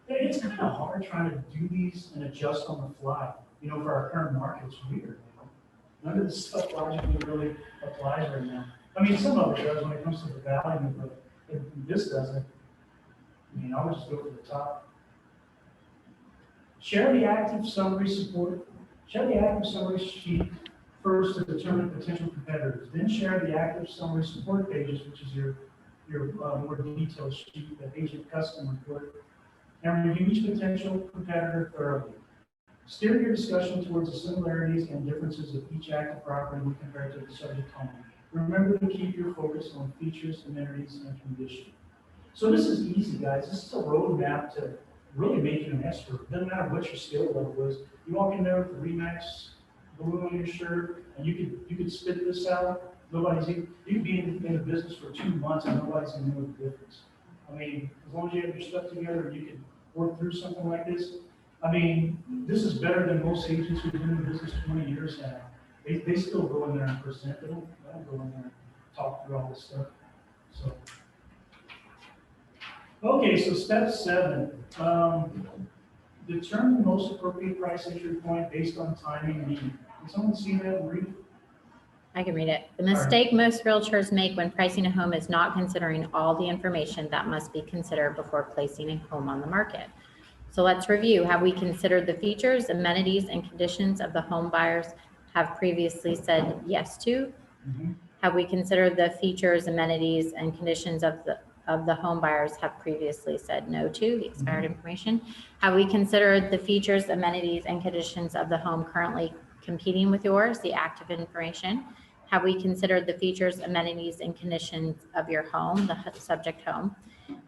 [SPEAKER 7] it's kind of hard trying to do these and adjust on the fly. You know, for our current market, it's weird. None of this stuff logically really applies right now. I mean, some of it does when it comes to the value, but if this doesn't, I mean, I would just go for the top. Share the active summary support. Share the active summary sheet first to determine potential competitors. Then share the active summary support pages, which is your more detailed sheet, the agent custom report, and review each potential competitor thoroughly. Steer your discussion towards the similarities and differences of each active property when compared to the subject home. Remember to keep your focus on features, amenities, and condition. So this is easy, guys. This is a roadmap to really make you an expert. It doesn't matter what your skill level is. You walk in there with the Remax balloon on your shirt, and you could spit this out. You could be in the business for 2 months, and nobody's gonna know the difference. I mean, as long as you have your stuff together, and you can work through something like this. I mean, this is better than most agents who've been in the business 20 years have. They still go in there and present. They don't go in there and talk through all this stuff. So, okay, so step 7, determine the most appropriate price entry point based on timing and need. Can someone see that and read it?
[SPEAKER 2] I can read it. The mistake most realtors make when pricing a home is not considering all the information that must be considered before placing a home on the market. So let's review. Have we considered the features, amenities, and conditions of the home buyers have previously said yes to?
[SPEAKER 7] Mm-hmm.
[SPEAKER 2] Have we considered the features, amenities, and conditions of the home buyers have previously said no to, the expired information? Have we considered the features, amenities, and conditions of the home currently competing with yours, the active information? Have we considered the features, amenities, and conditions of your home, the subject home?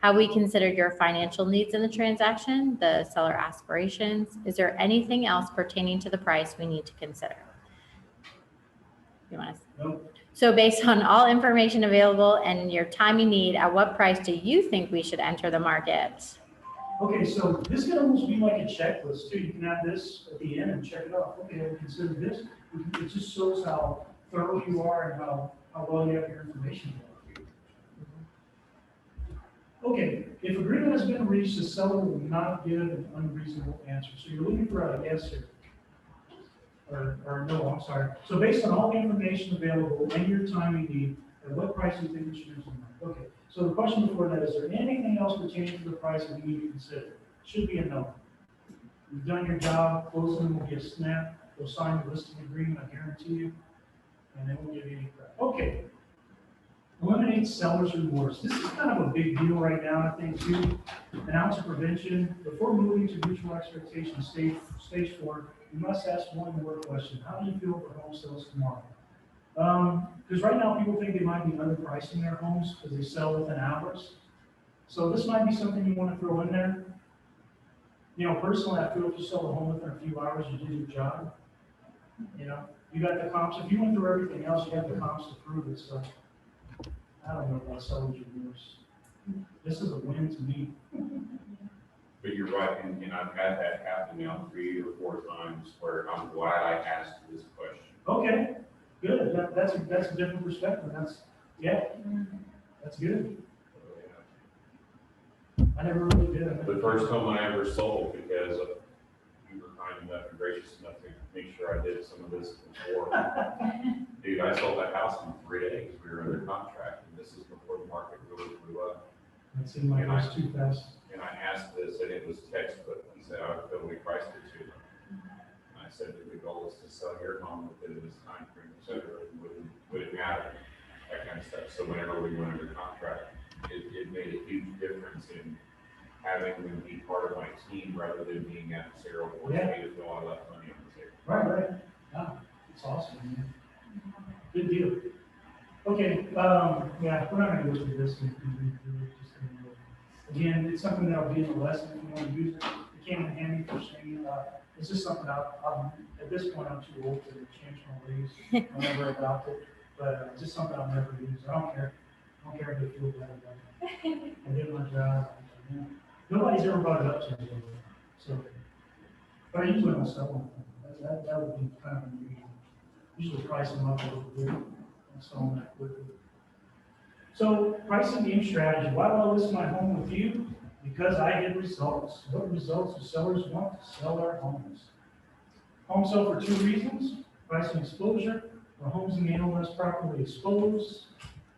[SPEAKER 2] Have we considered your financial needs in the transaction, the seller aspirations? Is there anything else pertaining to the price we need to consider? You want to?
[SPEAKER 7] Nope.
[SPEAKER 2] So based on all information available and your time you need, at what price do you think we should enter the market?
[SPEAKER 7] Okay, so this can almost be like a checklist too. You can have this at the end and check it off. Okay, we consider this. It just shows how thorough you are and how well you have your information. Okay, if agreement has been reached, the seller will not give an unreasonable answer. So you're looking for a yes here. or no, I'm sorry. So based on all the information available and your time you need, at what price do you think we should implement? Okay, so the question before that, is there anything else pertaining to the price that we need to consider? Should be a no. You've done your job, closing will be a snap, you'll sign the listing agreement, I guarantee you, and then we'll give you any crap. Okay. Eliminate seller's remorse. This is kind of a big deal right now, I think, too. An ounce of prevention. Before moving to mutual expectation stage 4, you must ask one more question. How do you feel for home sales tomorrow? Because right now, people think they might be underpricing their homes because they sell within hours. So this might be something you want to throw in there. You know, personally, I feel if you sell a home within a few hours, you did your job. You know, you got the comps. If you went through everything else, you have the comps to prove it. So I don't know about seller's remorse. This is a win to me.
[SPEAKER 4] But you're right, and I've had that happen now 3 or 4 times where I'm glad I asked this question.
[SPEAKER 7] Okay, good. That's a different perspective. That's good. I never really did.
[SPEAKER 4] The first home I ever sold, because you were kind enough and gracious enough to make sure I did some of this before. Dude, I sold that house in 3 days. We were under contract, and this is before the market really blew up.
[SPEAKER 7] It seemed like it was too fast.
[SPEAKER 4] And I asked this, and it was textbook. He said, I would totally priced it to them. And I said, the goal is to sell your home within this time frame, et cetera. Would it matter? That kind of stuff. So whenever we went under contract, it made a huge difference in having them be part of my team rather than being adversarial, which made it feel I left money on the table.
[SPEAKER 7] Right. Yeah, it's awesome, man. Good deal. Okay, yeah, we're not gonna go through this. Again, it's something that'll be in the lesson if you want to use it. It came in handy for Shane. It's just something at this point, I'm too old to change my ways. I'll never adopt it, but it's just something I'll never use. I don't care if they feel bad about it. I did my job. Nobody's ever brought it up to me. So, but I usually don't sell them. That would be kind of unusual. Usually price them up a little bit and sell them that quickly. So, pricing game strategy. Why do I list my home with you? Because I get results. What results do sellers want to sell their homes? Homes sell for 2 reasons: pricing exposure, where homes in the less properly exposed.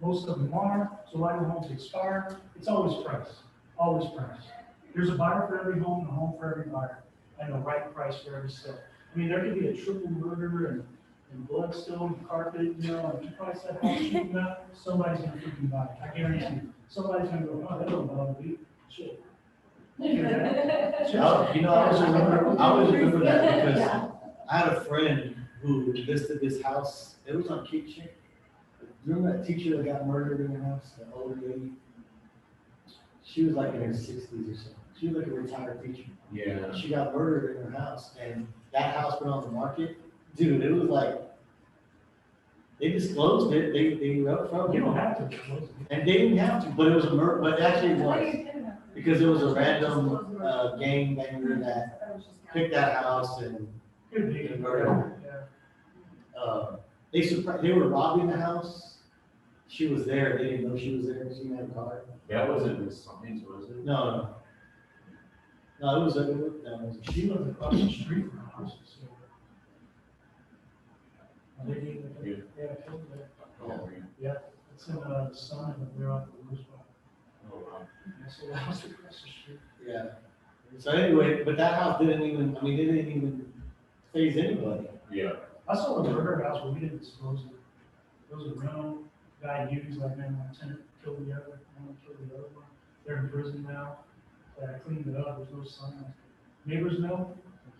[SPEAKER 7] Most of them are. So why do homes expire? It's always price. Always price. There's a buyer for every home and a home for every buyer, and the right price for every sale. I mean, there could be a triple murder and bloodstone, carpet, you know, and you price that house cheap enough, somebody's gonna freaking buy it. I guarantee you. Somebody's gonna go, oh, that don't bother me. Shit.
[SPEAKER 5] You know, I always remember that because I had a friend who listed this house. It was on Keep Chick. Remember that teacher that got murdered in her house, the older lady? She was like in her 60s or something. She was like a retired teacher.
[SPEAKER 4] Yeah.
[SPEAKER 5] She got murdered in her house, and that house went on the market. Dude, it was like, they disclosed it, they wrote from it.
[SPEAKER 7] You don't have to.
[SPEAKER 5] And they didn't have to, but it was a murder, but actually it was. Because it was a random gang member that picked that house and
[SPEAKER 7] Could be.
[SPEAKER 5] murdered. They were robbing the house. She was there, they didn't know she was there, she didn't have a car.
[SPEAKER 4] That wasn't Miss Science, was it?
[SPEAKER 5] No, it was
[SPEAKER 7] She lived across the street from the house. So. They did, yeah,
[SPEAKER 4] Oh,
[SPEAKER 7] yeah, it's in the sun and they're off the roof.
[SPEAKER 4] wow.
[SPEAKER 7] Yeah, so the house across the street.
[SPEAKER 5] Yeah. So anyway, but that house didn't even, they didn't even faze anybody.
[SPEAKER 4] Yeah.
[SPEAKER 7] I saw a murder house where we didn't dispose of it. There was a rental guy used, like, man, one tenant killed the other, one killed the other one. They're in prison now. I cleaned it up, there's no sign. Neighbors know?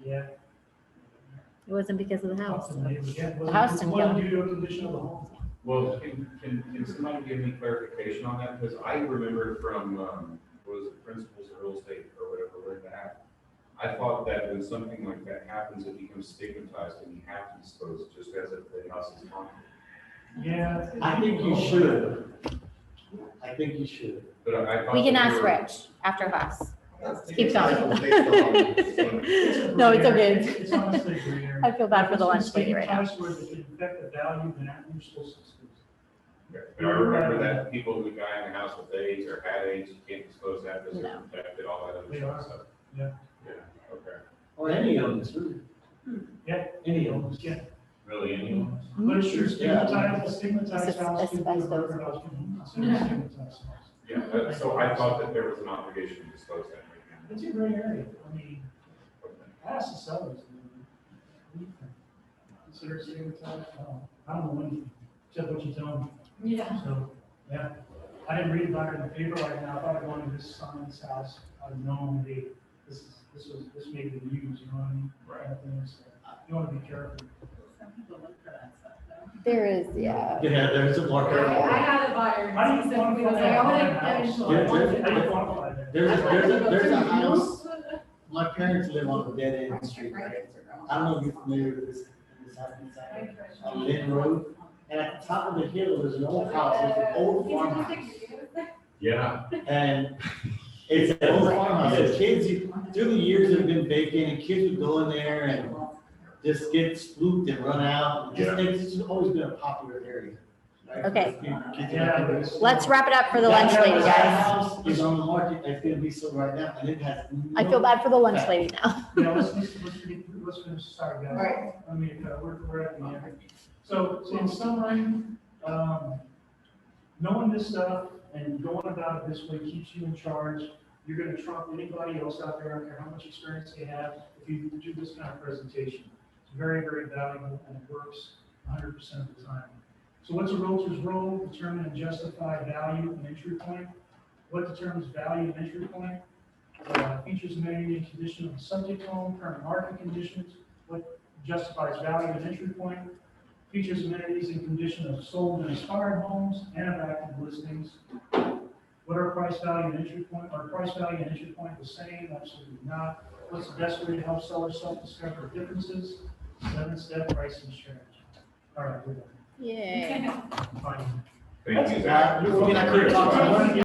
[SPEAKER 7] Yeah.
[SPEAKER 2] It wasn't because of the house.
[SPEAKER 7] Talk to the neighbors. Yeah,
[SPEAKER 2] The house didn't
[SPEAKER 7] wasn't
[SPEAKER 2] kill
[SPEAKER 7] due to a condition of the home.
[SPEAKER 4] Well, can somebody give me clarification on that? Because I remember from, what was it, Principles of Real Estate or whatever, where that. I thought that when something like that happens, it becomes stigmatized and you have to dispose it just as if the house is haunted.
[SPEAKER 7] Yeah.
[SPEAKER 5] I think you should. I think you should.
[SPEAKER 4] But I thought.
[SPEAKER 2] We can
[SPEAKER 4] that
[SPEAKER 2] ask
[SPEAKER 4] were-
[SPEAKER 2] Rich after class. Keep
[SPEAKER 8] It's
[SPEAKER 2] going.
[SPEAKER 8] based on-
[SPEAKER 2] No, it's okay.
[SPEAKER 7] It's honestly a gray area.
[SPEAKER 2] I feel bad for the
[SPEAKER 7] If
[SPEAKER 2] lunch
[SPEAKER 7] it's
[SPEAKER 2] lady right now.
[SPEAKER 7] stigmatized where it can affect the value, then you're supposed to dispose of it.
[SPEAKER 4] But I remember that people who die in the house with AIDS or had AIDS, you can't dispose that because
[SPEAKER 2] No.
[SPEAKER 4] they're infected, all that other
[SPEAKER 7] They
[SPEAKER 4] stuff.
[SPEAKER 7] are.
[SPEAKER 4] So,
[SPEAKER 7] Yeah.
[SPEAKER 4] Yeah, okay.
[SPEAKER 5] Or any illness, really. Any homes.
[SPEAKER 7] Yeah.
[SPEAKER 4] Really, anyone?
[SPEAKER 7] But it's true,
[SPEAKER 5] Yeah.
[SPEAKER 7] stigmatized
[SPEAKER 2] It's
[SPEAKER 7] house. People who
[SPEAKER 2] asbestos.
[SPEAKER 7] work out can consider stigmatized house.
[SPEAKER 4] Yeah, so I thought that there was an obligation to dispose that.
[SPEAKER 7] It's a gray area. I mean, I asked the sellers. Consider stigmatized, I don't know anything, except what you tell me.
[SPEAKER 6] Yeah.
[SPEAKER 7] So, yeah, I didn't read about it in the paper right now. If I'd gone to this son's house, I'd have known, hey, this may be used, you know what I mean?
[SPEAKER 4] Right.
[SPEAKER 7] Kind of thing, so you want to be careful.
[SPEAKER 2] There is, yeah.
[SPEAKER 5] Yeah, there's a marker.
[SPEAKER 6] I had a buyer.
[SPEAKER 7] How do you
[SPEAKER 6] specifically was
[SPEAKER 7] quantify
[SPEAKER 6] like,
[SPEAKER 7] that?
[SPEAKER 6] I want
[SPEAKER 7] How
[SPEAKER 6] to
[SPEAKER 7] do
[SPEAKER 6] finish
[SPEAKER 7] you
[SPEAKER 6] one.
[SPEAKER 7] quantify that?
[SPEAKER 5] There's a house, my parents live on a dead end street, right? I don't know if you're familiar with this happens on Lynn Road. And at the top of the hill, there's an old house, it's an old farmhouse.
[SPEAKER 4] Yeah,
[SPEAKER 5] And it's an old farmhouse, the kids, through the years have been vacant, and kids would go in there and just get spooked and run out. It's just always been a popular area. right?
[SPEAKER 2] Okay.
[SPEAKER 5] Kids
[SPEAKER 7] Yeah,
[SPEAKER 5] are-
[SPEAKER 7] but it's-
[SPEAKER 2] Let's wrap it up for the lunch lady,
[SPEAKER 5] That
[SPEAKER 2] guys.
[SPEAKER 5] house is on the market, it's gonna be sold right now, and it has.
[SPEAKER 2] I feel bad for the lunch lady now.
[SPEAKER 7] Yeah, let's finish, sorry, guys.
[SPEAKER 3] Right.
[SPEAKER 7] I mean, we're at the end. So in summary, knowing this stuff and going about it this way keeps you in charge. You're gonna trump anybody else out there, I don't care how much experience they have, if you do this kind of presentation. It's very, very valuable and it works 100% of the time. So what's a realtor's role? Determine and justify value and entry point. What determines value and entry point? Features, amenity, and condition of the subject home, current market conditions. What justifies value and entry point? Features, amenities, and condition of sold and expired homes and of active listings. What are price, value, and entry point? Are price, value, and entry point the same? Absolutely not. What's the best way to help sellers self-discover differences? 7-step pricing strategy. All right, we're done.
[SPEAKER 2] Yeah.
[SPEAKER 7] Fine.
[SPEAKER 4] thank you, Zach.
[SPEAKER 5] I mean, I couldn't talk to you.